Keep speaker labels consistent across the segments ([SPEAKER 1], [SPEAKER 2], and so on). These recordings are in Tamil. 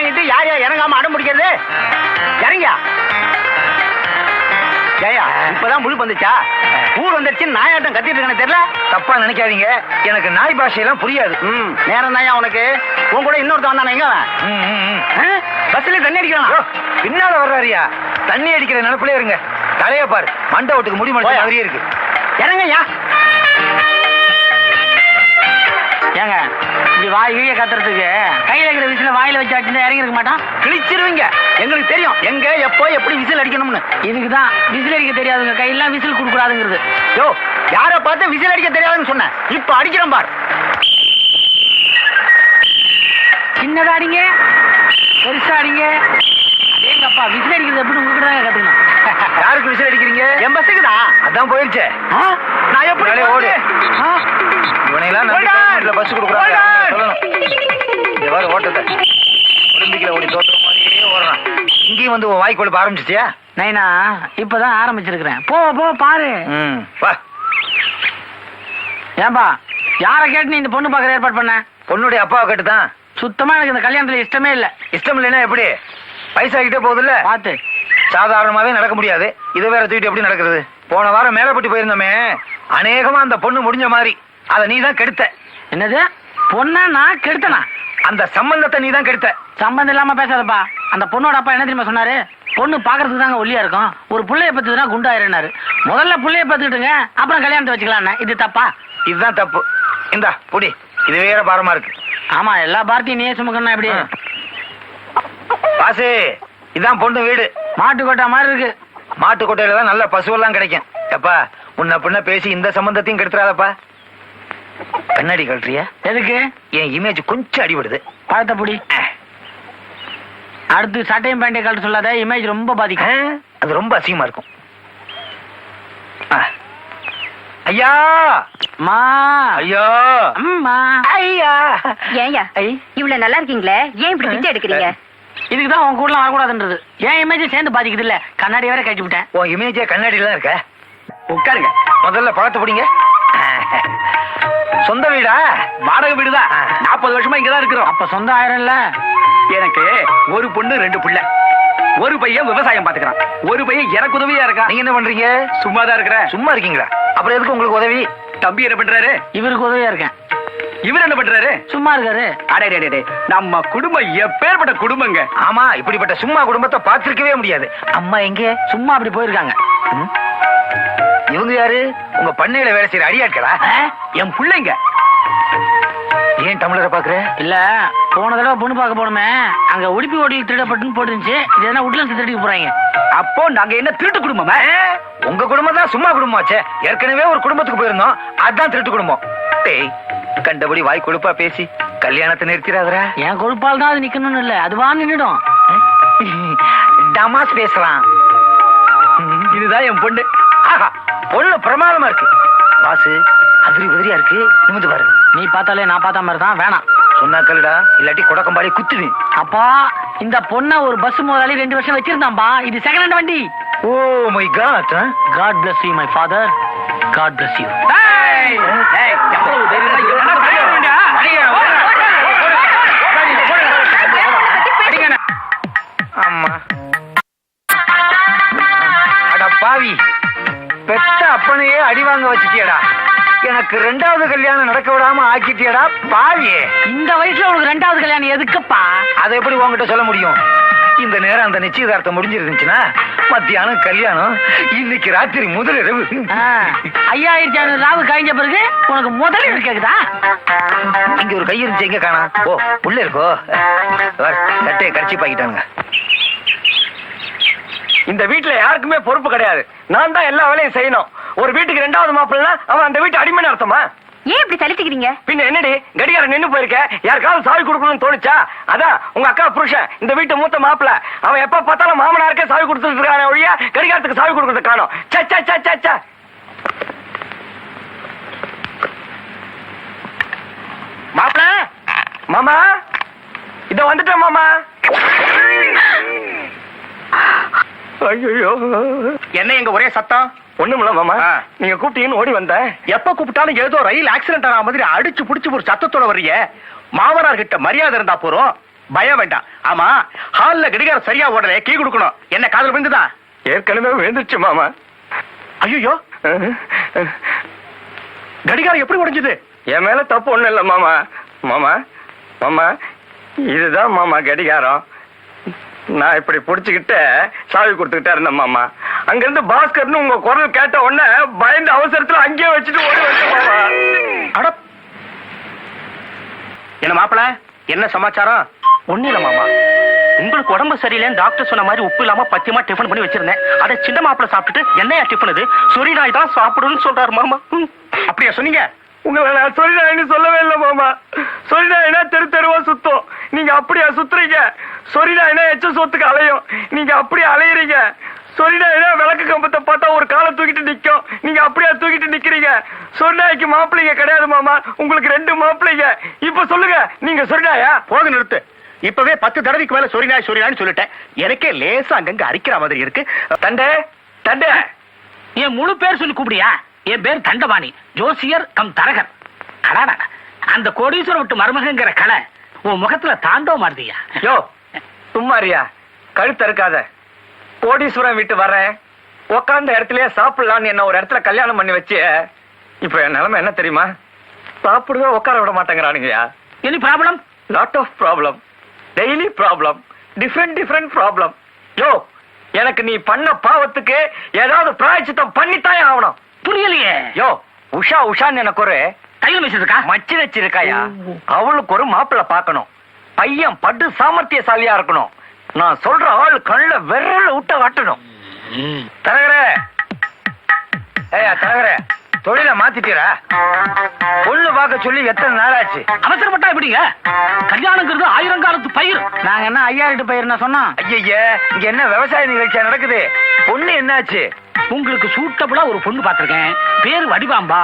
[SPEAKER 1] வாங்கிட்டு யார் யார் இறங்காம அடம் பிடிக்கிறது? இறங்கியா ஜெயா, இப்பதான் முழு வந்துச்சா? ஊர் வந்துருச்சு நாயாட்டம் கத்திட்டு இருக்கேன்னு தெரியல.
[SPEAKER 2] தப்பா நினைக்காதீங்க, எனக்கு நாய் பாஷையெல்லாம் புரியாது.
[SPEAKER 1] நேரம் தாயா உனக்கு. உன் கூட இன்னொருத்த வந்தானே, எங்க பஸ்ல தண்ணி அடிக்கலாம்.
[SPEAKER 2] பின்னால வர்றாரியா? தண்ணி அடிக்கிற நினைப்புலயே இருங்க. தலைய பாரு, மண்டை ஓட்டுக்கு முடி மண்டை மாதிரியே இருக்கு.
[SPEAKER 1] இறங்கய்யா. ஏங்க இப்படி வாய் கீழே கத்துறதுக்கு கையில இருக்கிற விசில வாயில வச்சு அடிச்சுட்டு இறங்கி இருக்க மாட்டான். கிழிச்சிருவீங்க. எங்களுக்கு தெரியும் எங்க எப்போ எப்படி விசில் அடிக்கணும்னு. இதுக்குதான் விசில் அடிக்க தெரியாதுங்க, கையெல்லாம் விசில் கொடுக்கூடாதுங்கிறது. யோ, யார பார்த்து விசில் அடிக்க தெரியாதுன்னு சொன்னேன், இப்ப அடிக்கிறோம் பார். சின்னதா அடிங்க, பெருசா அடிங்க. அதேங்கப்பா, விசில் அடிக்கிறது எப்படி உங்ககிட்ட தான் கத்துக்கணும்.
[SPEAKER 2] யாருக்கு விசில் அடிக்கிறீங்க?
[SPEAKER 1] என் பஸ்ஸுக்கு தான்.
[SPEAKER 2] அதான் போயிருச்சே.
[SPEAKER 1] நான் எப்படி
[SPEAKER 2] ஓடு. இவனையெல்லாம் பஸ் கொடுக்குறாங்க சொல்லணும். இந்த வார ஓட்டத்தை ஒலிம்பிக்ல ஓடி தோற்ற மாதிரியே ஓடுறான். இங்கேயும் வந்து வாய் கொழுப்ப ஆரம்பிச்சிட்டியா?
[SPEAKER 1] நைனா இப்பதான் ஆரம்பிச்சிருக்கிறேன். போ போ பாரு.
[SPEAKER 2] வா.
[SPEAKER 1] ஏன்பா, யார கேட்டு நீ இந்த பொண்ணு பாக்குற ஏற்பாடு பண்ண?
[SPEAKER 2] பொண்ணுடைய அப்பாவை கேட்டுதான்.
[SPEAKER 1] சுத்தமா எனக்கு இந்த கல்யாணத்துல இஷ்டமே இல்ல.
[SPEAKER 2] இஷ்டம் இல்லைன்னா எப்படி? பைசாகிட்டே போகுது இல்ல,
[SPEAKER 1] பாத்து.
[SPEAKER 2] சாதாரணமாவே நடக்க முடியாது, இதை வேற தூக்கிட்டு எப்படி நடக்கிறது? போன வாரம் மேலப்பட்டி போயிருந்தோமே, அநேகமா அந்த பொண்ணு முடிஞ்ச மாதிரி. அதை நீ தான் கெடுத்த.
[SPEAKER 1] என்னது? பொண்ணா நான் கெடுத்தனா?
[SPEAKER 2] அந்த சம்பந்தத்தை நீ தான் கெடுத்த.
[SPEAKER 1] சம்பந்தம் இல்லாம பேசாதப்பா. அந்த பொண்ணோட அப்பா என்ன தெரியுமா சொன்னாரு? பொண்ணு பாக்குறதுக்கு தாங்க ஒல்லியா இருக்கும், ஒரு புள்ளைய பத்துனா குண்டாயிருனாரு. முதல்ல புள்ளைய பத்துக்கிட்டுங்க, அப்புறம் கல்யாணத்தை வச்சுக்கலாம். இது தப்பா?
[SPEAKER 2] இதுதான் தப்பு. இந்தா புடி, இது வேற பாரமா இருக்கு.
[SPEAKER 1] ஆமா, எல்லா பார்ட்டியும் நீயே சுமக்கணும். எப்படி
[SPEAKER 2] பாசு? இதான் பொண்ணு வீடு.
[SPEAKER 1] மாட்டு கொட்டா மாதிரி இருக்கு.
[SPEAKER 2] மாட்டு கொட்டையில தான் நல்ல பசுவெல்லாம் கிடைக்கும். எப்பா, உன்ன பின்ன பேசி இந்த சம்பந்தத்தையும் கெடுத்துறாதப்பா. கண்ணாடி கழட்டுறியா?
[SPEAKER 1] எதுக்கு?
[SPEAKER 2] என் இமேஜ் கொஞ்சம் அடிபடுது.
[SPEAKER 1] பழத்தை புடி. அடுத்து சட்டையும் பேண்டையும் கழட்ட சொல்லாத, இமேஜ் ரொம்ப பாதிக்கும்.
[SPEAKER 2] அது ரொம்ப அசிங்கமா இருக்கும். ஐயா,
[SPEAKER 1] மா,
[SPEAKER 2] ஐயா,
[SPEAKER 1] அம்மா,
[SPEAKER 2] ஐயா.
[SPEAKER 3] ஏயா இவ்வளவு நல்லா இருக்கீங்களே, ஏன் இப்படி பிச்சை எடுக்கிறீங்க?
[SPEAKER 1] இதுக்குதான் உன் கூட வரக்கூடாதுன்றது. ஏன் இமேஜ் சேர்ந்து பாதிக்குது இல்ல? கண்ணாடி வேற கட்டி விட்டேன்.
[SPEAKER 2] உன் இமேஜே கண்ணாடியில தான் இருக்க.
[SPEAKER 1] உட்காருங்க.
[SPEAKER 2] முதல்ல பழத்தை பிடிங்க. சொந்த வீடா?
[SPEAKER 1] வாடகை வீடுதான். 40 வருஷமா இங்கதான் இருக்கிறோம். அப்ப சொந்த ஆயிரம்ல. எனக்கு ஒரு பொண்ணு 2 பிள்ளை. ஒரு பையன் விவசாயம் பாத்துக்கிறான், ஒரு பையன் எனக்கு உதவியா இருக்கான்.
[SPEAKER 2] நீங்க என்ன பண்றீங்க?
[SPEAKER 1] சும்மா தான் இருக்கிறேன்.
[SPEAKER 2] சும்மா இருக்கீங்களா? அப்புறம் எதுக்கு உங்களுக்கு உதவி?
[SPEAKER 1] தம்பி என்ன பண்றாரு? இவருக்கு உதவியா இருக்கேன். இவர் என்ன பண்றாரு? சும்மா இருக்காரு. அடே, நம்ம குடும்பம் எப்பேற்பட்ட குடும்பங்க.
[SPEAKER 2] ஆமா, இப்படிப்பட்ட சும்மா குடும்பத்தை பார்த்திருக்கவே முடியாது. அம்மா எங்க?
[SPEAKER 1] சும்மா அப்படி போயிருக்காங்க.
[SPEAKER 2] இவங்க யாரு? உங்க பண்ணையில வேலை செய்யற அடியாட்களா?
[SPEAKER 1] என் பிள்ளைங்க.
[SPEAKER 2] ஏன் டம்ளரை பாக்குற?
[SPEAKER 1] இல்ல, போன தடவை பொண்ணு பார்க்க போனோமே, அங்க உடுப்பி ஓட்டில் திருடப்பட்டுன்னு போட்டுருந்துச்சு. இது என்ன உட்லன்ஸ் திருடிக்கு போறாங்க. அப்போ நாங்க என்ன திருட்டு குடும்பமா?
[SPEAKER 2] உங்க குடும்பம் தான் சும்மா குடும்பமாச்சே. ஏற்கனவே ஒரு குடும்பத்துக்கு போயிருந்தோம், அதான் திருட்டு குடும்பம். டேய், கண்டபடி வாய் கொழுப்பா பேசி கல்யாணத்தை நிறுத்திடாதரா.
[SPEAKER 1] என் கொழுப்பால் தான் அது நிக்கணும்னு இல்ல, அதுவா நின்னுடும்.
[SPEAKER 2] டமாஸ் பேசலாம்.
[SPEAKER 1] இதுதான் என் பொண்ணு.
[SPEAKER 2] ஆஹா, பொண்ணு பிரமாதமா இருக்கு. பாசு, அதிரி உதிரியா இருக்கு. நிமிந்து பாரு.
[SPEAKER 1] நீ பார்த்தாலே நான் பார்த்த மாதிரி தான். வேணாம்
[SPEAKER 2] சொன்னா கல்லுடா, இல்லாட்டி குடக்கம்பாடி குத்துது.
[SPEAKER 1] அப்பா, இந்த பொண்ண ஒரு பஸ் முதலாளி 2 வருஷம் வச்சிருந்தான்பா. இது செகண்ட் ஹேண்ட் வண்டி.
[SPEAKER 2] Oh my God.
[SPEAKER 1] God bless you my father. God bless you.
[SPEAKER 2] ஆமா. அட பாவி, பெத்த அப்பனையே அடி வாங்க வச்சுட்டியடா. எனக்கு 2வது கல்யாணம் நடக்க விடாம ஆக்கிட்டியடா பாவியே.
[SPEAKER 1] இந்த வயசுல உனக்கு 2வது கல்யாணம் எதுக்குப்பா?
[SPEAKER 2] அதை எப்படி உங்ககிட்ட சொல்ல முடியும்? இந்த நேரம் அந்த நிச்சயதார்த்தம் முடிஞ்சிருந்துச்சுன்னா மத்தியானம் கல்யாணம், இன்னைக்கு ராத்திரி முதலிரவு.
[SPEAKER 1] 5500 ராவு கழிஞ்ச பிறகு உனக்கு முதலிரவு கேக்குதா?
[SPEAKER 2] இங்க ஒரு கை இருந்துச்சு, எங்க காணா? ஓ, உள்ள இருக்கோ. சட்டையை கடிச்சு பாக்கிட்டானுங்க.
[SPEAKER 4] இந்த வீட்டுல யாருக்குமே பொறுப்பு கிடையாது. நான் தான் எல்லா வேலையும் செய்யணும். ஒரு வீட்டுக்கு 2வது மாப்பிள்ளை, அவன் அந்த வீட்டு அடிமைன்னு அர்த்தமா?
[SPEAKER 3] ஏன் இப்படி தள்ளிட்டுக்கிறீங்க?
[SPEAKER 4] பின்ன என்னடி, கடிகாரம் நின்னு போயிருக்க, யாருக்காவது சாவி கொடுக்கணும்னு தோணுச்சா? அதான் உங்க அக்கா புருஷன், இந்த வீட்டு மூத்த மாப்பிள்ளை. அவன் எப்ப பார்த்தாலும் மாமனாருக்கே சாவி கொடுத்துட்டு இருக்கான ஒழிய கடிகாரத்துக்கு சாவி கொடுக்கறது காணோம். சச்சா. மாப்பிள்ள, மாமா, இத வந்துட்டேன் மாமா. ஐயோ,
[SPEAKER 1] என்ன எங்க ஒரே சத்தம்?
[SPEAKER 4] ஒண்ணுமில்ல மாமா, நீங்க கூப்பிட்டீங்கன்னு ஓடி வந்தேன்.
[SPEAKER 1] எப்ப கூப்பிட்டாலும் ஏதோ ரயில் ஆக்சிடென்ட் ஆன மாதிரி அடிச்சு புடிச்சு ஒரு சத்தத்தோட வர்றீங்க. மாமனார் கிட்ட மரியாதை இருந்தா போறோம்,
[SPEAKER 4] பயம் வேண்டாம். ஆமா, ஹால்ல கடிகாரம் சரியா ஓடல, கீ கொடுக்கணும். என்ன காதல் விழுந்துதா? ஏற்கனவே விழுந்துச்சு மாமா. ஐயோ, கடிகாரம் எப்படி உடைஞ்சது? என் மேல தப்பு ஒண்ணு இல்ல மாமா. மாமா மாமா, இதுதான் மாமா கடிகாரம். நான் இப்படி புடிச்சுக்கிட்டு சாவி கொடுத்துக்கிட்டே இருந்தேன் மாமா. அங்க இருந்து பாஸ்கர்னு உங்க குரல் கேட்ட உடனே பயந்த அவசரத்துல அங்கேயே வச்சுட்டு ஓடி வந்தேன் மாமா. அட, என்ன மாப்பிள, என்ன சமாச்சாரம்? ஒண்ணு இல்ல மாமா, உங்களுக்கு உடம்பு சரியில்லைன்னு டாக்டர் சொன்ன மாதிரி உப்பு இல்லாம பத்தியமா டிஃபன் பண்ணி வச்சிருந்தேன். அதை சின்ன மாப்பிள சாப்பிட்டுட்டு என்னையா டிஃபன் இது, சொரி நாய் தான் சாப்பிடுன்னு சொல்றாரு மாமா. அப்படியா சொன்னீங்க? உங்களை நான் சொரி நாயின்னு சொல்லவே இல்லை மாமா. சொரி நாயினா தெரு தெருவா சுத்தம், நீங்க அப்படியா சுத்துறீங்க? சொரி நாயினா எச்ச சொத்துக்கு அலையும், நீங்க அப்படியே அலையுறீங்க. சொரி நாயினா விளக்கு கம்பத்தை பார்த்தா ஒரு காலை தூக்கிட்டு நிக்கும், நீங்க அப்படியே தூக்கிட்டு நிக்கிறீங்க. சொரி நாய்க்கு மாப்பிள்ளைங்க கிடையாது மாமா, உங்களுக்கு 2 மாப்பிள்ளைங்க. இப்ப சொல்லுங்க, நீங்க சொரி நாயா? போக நிறுத்து. இப்பவே 10 தடவைக்கு மேல சொரி நாய் சொல்லிட்டேன். எனக்கே லேசா அங்கங்க அரிக்கிற மாதிரி இருக்கு. தண்டே தண்டே.
[SPEAKER 1] என் முழு பேர் சொல்லி கூப்பிடியா? என் பேர் தண்டபாணி, ஜோசியர் கம் தரகர். அடாடா, அந்த கோடீஸ்வர விட்டு மருமகங்கிற கலை உன் முகத்துல தாண்டவ மாறுதியா?
[SPEAKER 2] யோ சும்மாரியா, கழுத்து இருக்காத. கோடீஸ்வரன் வீட்டு வரேன், உக்காந்த இடத்துலயே சாப்பிடலான்னு என்ன ஒரு இடத்துல கல்யாணம் பண்ணி வச்சு, இப்ப என் நிலைமை என்ன தெரியுமா? சாப்பிடுவே உட்கார விட மாட்டேங்கிறானுங்கயா.
[SPEAKER 1] Any problem?
[SPEAKER 2] Lot of problem, daily problem, different problem. Yo, எனக்கு நீ பண்ண பாவத்துக்கு ஏதாவது பிராயச்சித்தம் பண்ணித்தாயே ஆகணும்.
[SPEAKER 1] புரியலையே.
[SPEAKER 2] யோ, உஷான்னு எனக்கு ஒரு
[SPEAKER 1] தையல் மிஷின் இருக்கா?
[SPEAKER 2] மச்சி வச்சிருக்காயா? அவளுக்கு ஒரு மாப்பிள்ள பாக்கணும். பையன் பட்டு சாமர்த்தியசாலியா இருக்கணும். நான் சொல்ற ஆள் கண்ணுல விரல விட்ட காட்டணும். தரகரே, ஏயா தரகரே, தொழில மாத்திட்டீரா? பொண்ணு பார்க்க சொல்லி எத்தனை நாள் ஆச்சு?
[SPEAKER 1] அவசரப்பட்டா எப்படிங்க? கல்யாணங்கிறது 1000 காலத்து பயிர். நாங்க என்ன 5000 பயிர் சொன்னோம்?
[SPEAKER 2] ஐயா, இங்க என்ன விவசாய நிகழ்ச்சியா நடக்குது? பொண்ணு என்னாச்சு?
[SPEAKER 1] உங்களுக்கு சூட்டபிளா ஒரு பொண்ணு பாத்திருக்கேன். பேரு வடிவாம்பா.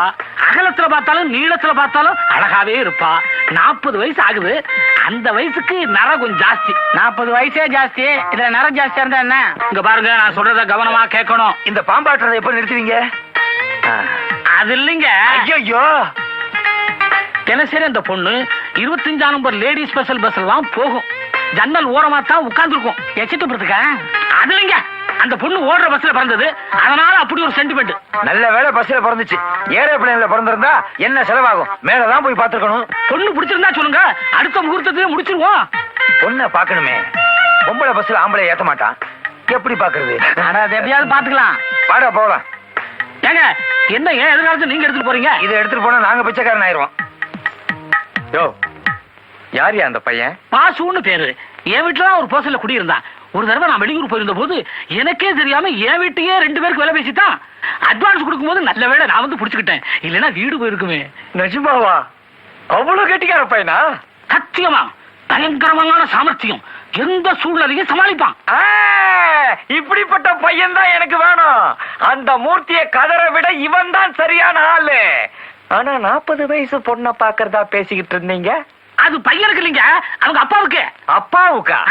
[SPEAKER 1] அகலத்துல பார்த்தாலும் நீளத்துல பார்த்தாலும் அழகாவே இருப்பா. 40 வயசு ஆகுது. அந்த வயசுக்கு நர கொஞ்சம் ஜாஸ்தி. 40 வயசே ஜாஸ்தி, இதுல நர ஜாஸ்தியா இருந்தா என்ன? இங்க பாருங்க, நான் சொல்றத கவனமா கேட்கணும்.
[SPEAKER 2] இந்த பாம்பாட்டுறதை எப்ப நிறுத்துவீங்க?
[SPEAKER 1] அது இல்லைங்க.
[SPEAKER 2] ஐயோ,
[SPEAKER 1] தினசரி அந்த பொண்ணு 25 நம்பர் லேடி ஸ்பெஷல் பஸ்ல தான் போகும். ஜன்னல் ஓரமா தான் உட்கார்ந்துருக்கும். எச்சிட்டு போறதுக்கா? அது இல்லைங்க, அந்த பொண்ணு ஓடுற பஸ்ல பிறந்தது, அதனால அப்படி ஒரு சென்டிமெண்ட்.
[SPEAKER 2] நல்ல வேலை பஸ்ல பிறந்துச்சு. ஏரோப்ளேன்ல பிறந்திருந்தா என்ன செலவாகும்? மேலதான் போய் பாத்துக்கணும்.
[SPEAKER 1] பொண்ணு பிடிச்சிருந்தா சொல்லுங்க, அடுத்த முகூர்த்தத்தையே முடிச்சிருவோம்.
[SPEAKER 2] பொண்ணை பாக்கணுமே. பொம்பளை பஸ்ல ஆம்பளை ஏத்த மாட்டான், எப்படி பாக்குறது?
[SPEAKER 1] அது எப்படியாவது பாத்துக்கலாம்.
[SPEAKER 2] வாடா போகலாம்.
[SPEAKER 1] ஏங்க, என்ன ஏன் எதிர்காலத்தை நீங்க எடுத்துட்டு போறீங்க?
[SPEAKER 2] இதை எடுத்துட்டு போனா நாங்க பிச்சைக்காரன் ஆயிருவோம். யோ, யாரியா அந்த பையன்?
[SPEAKER 1] பாசுன்னு பேரு. என் வீட்டுலதான் ஒரு பர்சன்ல குடியிருந்தான். ஒரு தடவை நான் வெளியூர் போயிருந்த போது எனக்கே தெரியாம என் வீட்டையே 2 பேருக்கு வேலை பேசிட்டான். அட்வான்ஸ் கொடுக்கும் போது நல்ல வேலை நான் வந்து புடிச்சுக்கிட்டேன், இல்லைன்னா வீடு போயிருக்குமே.
[SPEAKER 2] நிஜமாவா? அவ்வளவு கெட்டிக்கார பையனா?
[SPEAKER 1] சத்தியமா, பயங்கரமான சாமர்த்தியம், எந்த சூழ்நிலையும் சமாளிப்பான்.
[SPEAKER 2] இப்படிப்பட்ட பையன் தான் எனக்கு வேணும். அந்த மூர்த்தியை கதற விட இவன் தான் சரியான ஆளு. ஆனா 40 வயசு பொண்ணை பாக்குறதா பேசிக்கிட்டு இருந்தீங்க.
[SPEAKER 1] அது பையனுக்கு இல்லைங்க, அவங்க அப்பாவுக்கு.
[SPEAKER 2] அப்பாவுக்கா?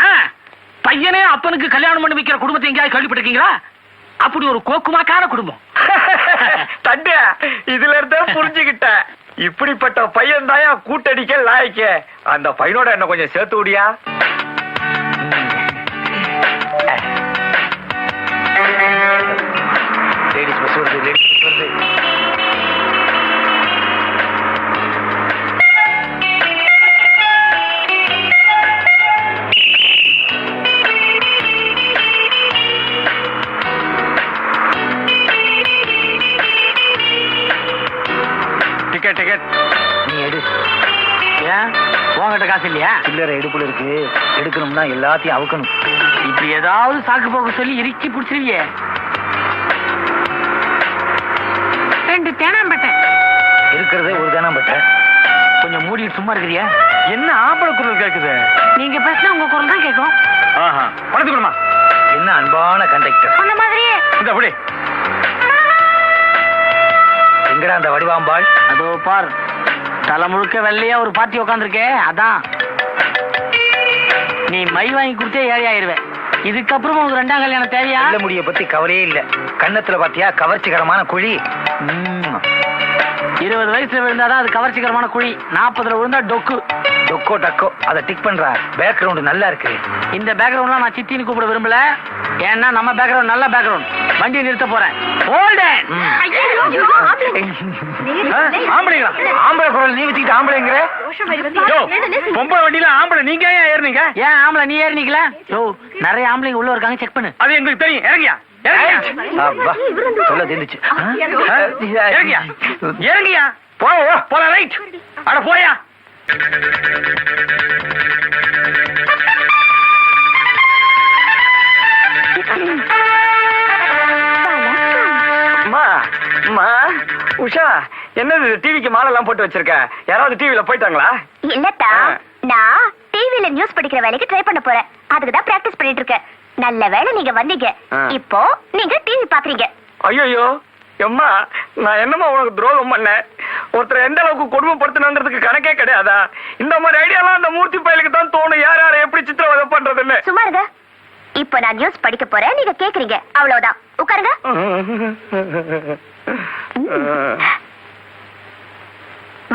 [SPEAKER 1] பையனே அப்பனுக்கு கல்யாணம் பண்ணி வைக்கிற குடும்பத்தை எங்கேயாவது கேள்விப்பட்டிருக்கீங்களா? அப்படி ஒரு கோக்குமாக்கான குடும்பம்.
[SPEAKER 2] தண்ட, இதுல இருந்தே புரிஞ்சுக்கிட்டேன். இப்படிப்பட்ட பையன் தாயா கூட்டடிக்க லாய்க்க. அந்த பையனோட என்ன கொஞ்சம் சேர்த்து விடியா? லேடிஸ் பஸ் வருது, லேடிஸ் பஸ் வருது.
[SPEAKER 4] டிக்கெட்
[SPEAKER 2] நீ எடு.
[SPEAKER 1] ஏன் உங்ககிட்ட காசு இல்லையா?
[SPEAKER 2] சில்லறை எடுப்புல இருக்கு, எடுக்கணும்னா எல்லாத்தையும் அவுக்கணும்.
[SPEAKER 1] இப்படி ஏதாவது சாக்கு போக்கு சொல்லி இறுக்கி பிடிச்சிருவியே. 2 தேனாம்பட்டை
[SPEAKER 2] இருக்கிறதே ஒரு தேனாம்பட்டை.
[SPEAKER 1] கொஞ்சம் மூடிட்டு சும்மா இருக்கிறியா?
[SPEAKER 4] என்ன ஆம்பளை குரல் கேக்குது?
[SPEAKER 1] நீங்க பேசினா உங்க குரல் தான் கேட்கும்.
[SPEAKER 4] பணத்து கொடுமா.
[SPEAKER 2] என்ன அன்பான கண்டக்டர்.
[SPEAKER 1] சொன்ன மாதிரியே.
[SPEAKER 4] இந்த அப்படி
[SPEAKER 2] எங்கடா அந்த வடிவாம்பாள்?
[SPEAKER 1] அதோ பார், தலை முழுக்க வெள்ளையா ஒரு பாட்டி உட்காந்துருக்கே, அதான். நீ மை வாங்கி கொடுத்தே ஏழை ஆயிருவேன். இதுக்கப்புறம் உனக்கு 2ஆம் கல்யாணம் தேவையா?
[SPEAKER 2] நல்ல முடிய பத்தி கவலையே இல்ல. கண்ணத்துல பாத்தியா கவர்ச்சிகரமான குழி.
[SPEAKER 1] 20 வயசுல விழுந்தாதான் அது கவர்ச்சிகரமான குழி, 40ல விழுந்தா டொக்கு.
[SPEAKER 2] டொக்கோ டக்கோ அதை டிக் பண்றா. பேக்ரவுண்ட் நல்லா இருக்கு.
[SPEAKER 1] இந்த பேக்ரவுண்ட்லாம் நான் சித்தின்னு கூப்பிட விரும்பல. ஏன்னா நம்ம பேக்ரவுண்ட் நல்ல பேக்ரவுண்ட். வண்டியை நிறுத்த போறேன். ஹோல்டன்.
[SPEAKER 2] ஆம்பளைங்களா? ஆம்பளை குரல் நீ வச்சுக்கிட்டு ஆம்பளைங்கிற?
[SPEAKER 4] பொம்பளை வண்டியில ஆம்பளை நீங்க ஏன் ஏறுனீங்க?
[SPEAKER 1] ஏன் ஆம்பளை நீ ஏறினீங்களா? யோ, நிறைய ஆம்பளைங்க உள்ள இருக்காங்க, செக் பண்ணு.
[SPEAKER 4] அது எங்களுக்கு தெரியும். இறங்கியா
[SPEAKER 2] அப்பா, சொல்ல தெரிஞ்சுச்சு.
[SPEAKER 4] இறங்கியா இறங்கியா போல ரைட். அட போயா.
[SPEAKER 2] உஷா, என்னது டிவிக்கு மாலெல்லாம் போட்டு வச்சிருக்க? யாராவது டிவில போயிட்டாங்களா?
[SPEAKER 3] இல்லத்தா, நான் டிவில நியூஸ் படிக்கிற வேலைக்கு ட்ரை பண்ண போறேன். அதுக்கு தான் பிராக்டிஸ் பண்ணிட்டு இருக்கேன். நல்ல வேளை நீங்க வந்தீங்க. இப்போ நீங்க டிவி பாக்குறீங்க.
[SPEAKER 2] ஐயோ எம்மா, நான் என்னமா உனக்கு துரோகம் பண்ணேன்? ஒருத்தர் எந்த அளவுக்கு கொடுமைப்படுத்தணுங்கிறதுக்கு கணக்கே கிடையாதா? இந்த மாதிரி ஐடியாலாம் அந்த மூர்த்தி பயலுக்கு தான் தோணும். யார் யாரை எப்படி சித்திரவதை பண்றதுன்னு.
[SPEAKER 3] சும்மா இருங்க. இப்போ நான் நியூஸ் படிக்க போறேன், நீங்க கேக்குறீங்க, அவ்வளவுதான். உட்காருங்க.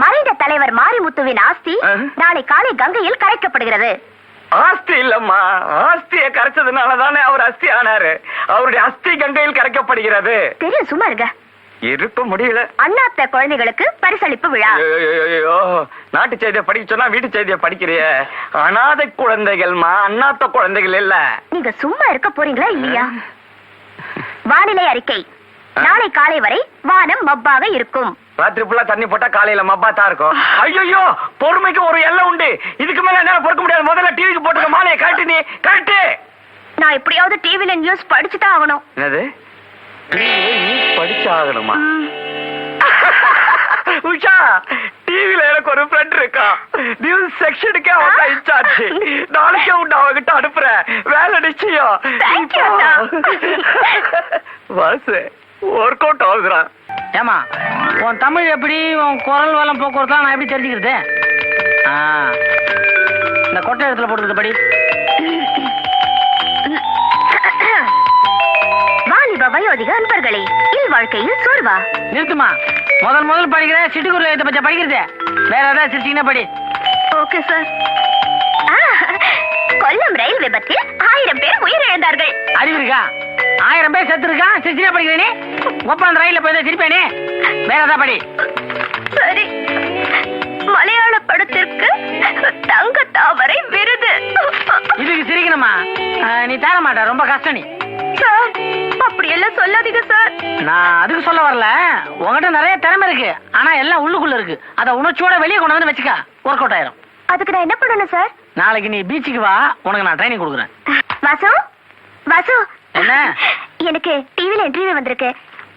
[SPEAKER 3] மறைந்த தலைவர் மாரிமுத்துவின் ஆஸ்தி நாளை காலை கங்கையில் கரைக்கப்படுகிறது.
[SPEAKER 2] ஆஸ்தி இல்லம்மா, ஆஸ்தியை கரைச்சதுனாலதானே அவர் அஸ்தி ஆனாரு. அவருடைய அஸ்தி கங்கையில் கரைக்கப்படுகிறது.
[SPEAKER 3] தெரியும், சும்மா இருங்க.
[SPEAKER 2] இருக்க முடியல.
[SPEAKER 3] அண்ணாத்த குழந்தைகளுக்கு பரிசளிப்பு விழா.
[SPEAKER 2] ஐயோ, நாட்டு செய்தியை படிக்க சொன்னா வீட்டு செய்தியை படிக்கிறிய. அனாதை குழந்தைகள்மா, அண்ணாத்த குழந்தைகள் இல்ல.
[SPEAKER 3] நீங்க சும்மா இருக்க போறீங்களா இல்லையா? வானிலை அறிக்கை. நாளை காலை வரை வானம் மப்பாக இருக்கும்.
[SPEAKER 2] ராத்திரி ஃபுல்லா தண்ணி போட்டா காலையில மப்பாத்தா இருக்கும். ஐயோ, பொறுமைக்கு ஒரு எல்லை உண்டு. இதுக்கு மேல என்னால பொறுக்க முடியாது. முதல்ல டிவிக்கு போட்டுக்க மாலையை கழட்டு. நீ கழட்டு.
[SPEAKER 3] நான் எப்படியாவது டிவில நியூஸ் படிச்சுதான் ஆகணும்.
[SPEAKER 2] என்னது? படிச்சாகணுமா? உஷா, டிவில எனக்கு ஒரு ஃப்ரெண்ட் இருக்கா. நியூஸ் செக்ஷனுக்கே அவன் தான் இன்சார்ஜ். நாளைக்கே உண்டு அவகிட்ட அனுப்புறேன். வேலை நிச்சயம்.
[SPEAKER 3] Thank you, அண்ணா.
[SPEAKER 2] பஸ் ஒர்க் அவுட் ஆகுறான்.
[SPEAKER 1] ஏமா, உன் தமிழ் எப்படி, உன் குரல் வளம் போக்குவரத்துலாம் நான் எப்படி தெரிஞ்சுக்கிறது? இந்த கொட்டை இடத்துல போட்டுக்கிட்டு படி.
[SPEAKER 3] வாலிப வயோதிக அன்பர்களே, இல்வாழ்க்கையில் சோர்வா?
[SPEAKER 1] நிறுத்துமா. முதல் படிக்கிற சிட்டுக்குருல இதை பற்றி படிக்கிறது. வேற ஏதாவது சிரிச்சிங்கன்னா படி.
[SPEAKER 3] Okay sir. கொல்லம் ரயில் விபத்தில் 1000 பேர் உயிரிழந்தார்கள்.
[SPEAKER 1] அறிவு இருக்கா? 1000 பேர் செத்து இருக்கா, சிரிச்சினா படிக்கிறேனே. ஒப்ப அந்த ரயில்ல போய் சிரிப்பேனே. வேற ஏதாவது படி.
[SPEAKER 3] சரி. மலையாள படத்திற்கு தங்க தாமரை விருது.
[SPEAKER 1] இதுக்கு சிரிக்கணுமா? நீ தர மாட்ட, ரொம்ப கஷ்டம். நீ
[SPEAKER 3] சார், அப்படி எல்லாம் சொல்லாதீங்க சார்.
[SPEAKER 1] நான் அதுக்கு சொல்ல வரல. உங்ககிட்ட நிறைய திறமை இருக்கு, ஆனா எல்லாம் உள்ளுக்குள்ள இருக்கு. அத உணர்ச்சியோட வெளியே கொண்டு வந்து வச்சுக்க, ஒர்க் அவுட் ஆயிரும்.
[SPEAKER 3] அதுக்கு நான் என்ன பண்ணணும் சார்?
[SPEAKER 1] நாளைக்கு நீ பீச்சுக்கு வா, உனக்கு நான் ட்ரைனிங் கொடுக்குறேன்.
[SPEAKER 3] வாசு, வாசு,
[SPEAKER 1] என்ன?
[SPEAKER 3] எனக்கு டிவில இன்டர்வியூ வந்திருக்கு.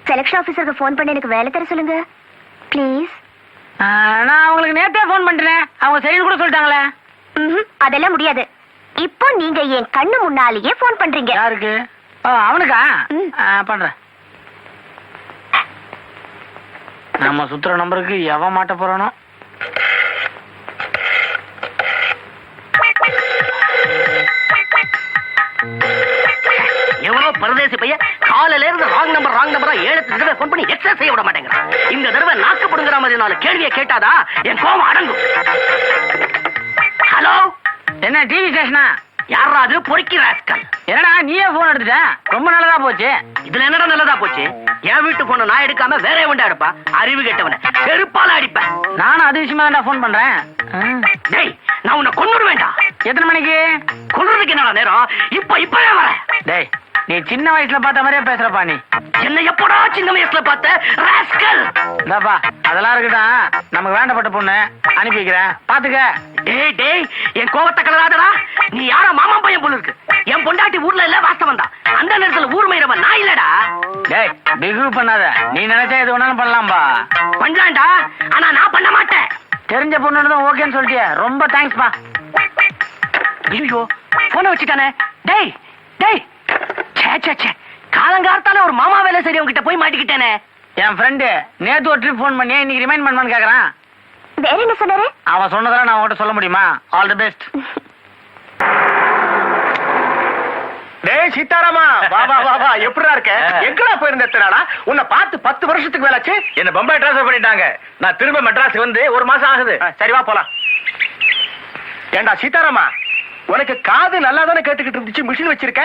[SPEAKER 3] செலக்ஷன் ஆபீசருக்கு ஃபோன் பண்ணி எனக்கு வேலை தர சொல்லுங்க ப்ளீஸ்.
[SPEAKER 1] நான் அவங்களுக்கு நேத்தே ஃபோன் பண்ணிட்டேன். அவங்க சரின்னு கூட சொல்லிட்டாங்களே.
[SPEAKER 3] அதெல்லாம் முடியாது. இப்போ நீங்க என் கண்ணு முன்னாலேயே ஃபோன் பண்றீங்க.
[SPEAKER 1] யாருக்கு? அவனுக்கா? பண்றேன். நம்ம சுத்துற நம்பருக்கு எவன் மாட்ட போறானோ.
[SPEAKER 4] எவ்வளவு பரதேசி பையன் காலையில இருந்து ராங் நம்பரா 7 தடவை போன் பண்ணி எக்ஸஸ் செய்ய விட மாட்டேங்கிறான். இந்த தடவை நாக்கு புடுங்குற மாதிரி 4 கேள்வியை கேட்டாதா என் கோவம் அடங்கும். ஹலோ,
[SPEAKER 1] என்ன டிவி ஸ்டேஷனா?
[SPEAKER 4] யாரா அது? பொறுக்கி ராஸ்கல்.
[SPEAKER 1] என்னடா நீயே போன் எடுத்துட்ட? ரொம்ப நல்லதா போச்சு.
[SPEAKER 4] இதுல என்னடா நல்லதா போச்சு? என் வீட்டு போன நான் எடுக்காம வேற எவன்டா எடுப்பா? அறிவு கேட்டவன செருப்பால அடிப்பேன்.
[SPEAKER 1] நானும் அது விஷயமா தான் போன் பண்றேன்.
[SPEAKER 4] டேய், நான் உன்னை கொன்னுட வேண்டாம்.
[SPEAKER 1] எத்தனை மணிக்கு?
[SPEAKER 4] கொல்றதுக்கு என்னடா நேரம்? இப்பவே வரேன்.
[SPEAKER 1] டேய், நீ சின்ன வயசுல பார்த்த மாதிரியே பேசுறப்பா. நீ
[SPEAKER 4] என்ன எப்படா சின்ன வயசுல பார்த்த ராஸ்கல்?
[SPEAKER 1] இந்தாப்பா, அதெல்லாம் இருக்கட்டும். நமக்கு வேண்டப்பட்ட பொண்ணு அனுப்பி வைக்கிறேன், பாத்துக்க.
[SPEAKER 4] டேய் டேய், என் கோவத்தை கலராதடா. நீ யாரா மாமா பையன் போல இருக்கு. என் பொண்டாட்டி ஊர்ல இல்ல, வாஸ்தவம் தான். அந்த நேரத்துல ஊர் மயிரவன் நான் இல்லடா.
[SPEAKER 1] டேய், பிகு பண்ணாத. நீ நினைச்சா எது வேணாலும் பண்ணலாம்பா.
[SPEAKER 4] பண்றான்டா, ஆனா நான் பண்ண மாட்டேன்.
[SPEAKER 1] தெரிஞ்ச பொண்ணு தான் ஓகேன்னு சொல்லிட்டியா? ரொம்ப தேங்க்ஸ்பா.
[SPEAKER 4] ஐயோ, போன வச்சுட்டானே. டேய் டேய், சே காலங்காலத்தால ஒரு மாமா வேலை சரி உங்ககிட்ட போய் மாட்டிக்கிட்டேனே.
[SPEAKER 1] என் ஃப்ரெண்டு நேத்து ஒரு ட்ரிப் போன் பண்ணி இன்னைக்கு ரிமைண்ட் பண்ணுவான்னு கேக்குறான்.
[SPEAKER 3] வேற என்ன சொன்னாரு?
[SPEAKER 1] அவன் சொன்னதெல்லாம் நான் உங்ககிட்ட சொல்ல முடியுமா? All the best.
[SPEAKER 2] டேய்
[SPEAKER 4] சீதாராமா, வா வா வா வா, எப்படிடா இருக்க? எங்கடா போயிருந்த எத்தனாடா? உன்னை பார்த்து 10 வருஷத்துக்கு மேலாச்சு.
[SPEAKER 2] என்ன பம்பாய் டிரான்ஸ்ஃபர் பண்ணிட்டாங்க. நான் திரும்ப மெட்ராஸ் வந்து 1 மாசம் ஆகுது.
[SPEAKER 4] சரி வா போலாம். ஏண்டா சீதாராமா, உனக்கு காது நல்லா தானே கேட்டுக்கிட்டு இருந்துச்சு, மிஷின் வச்சிருக்க?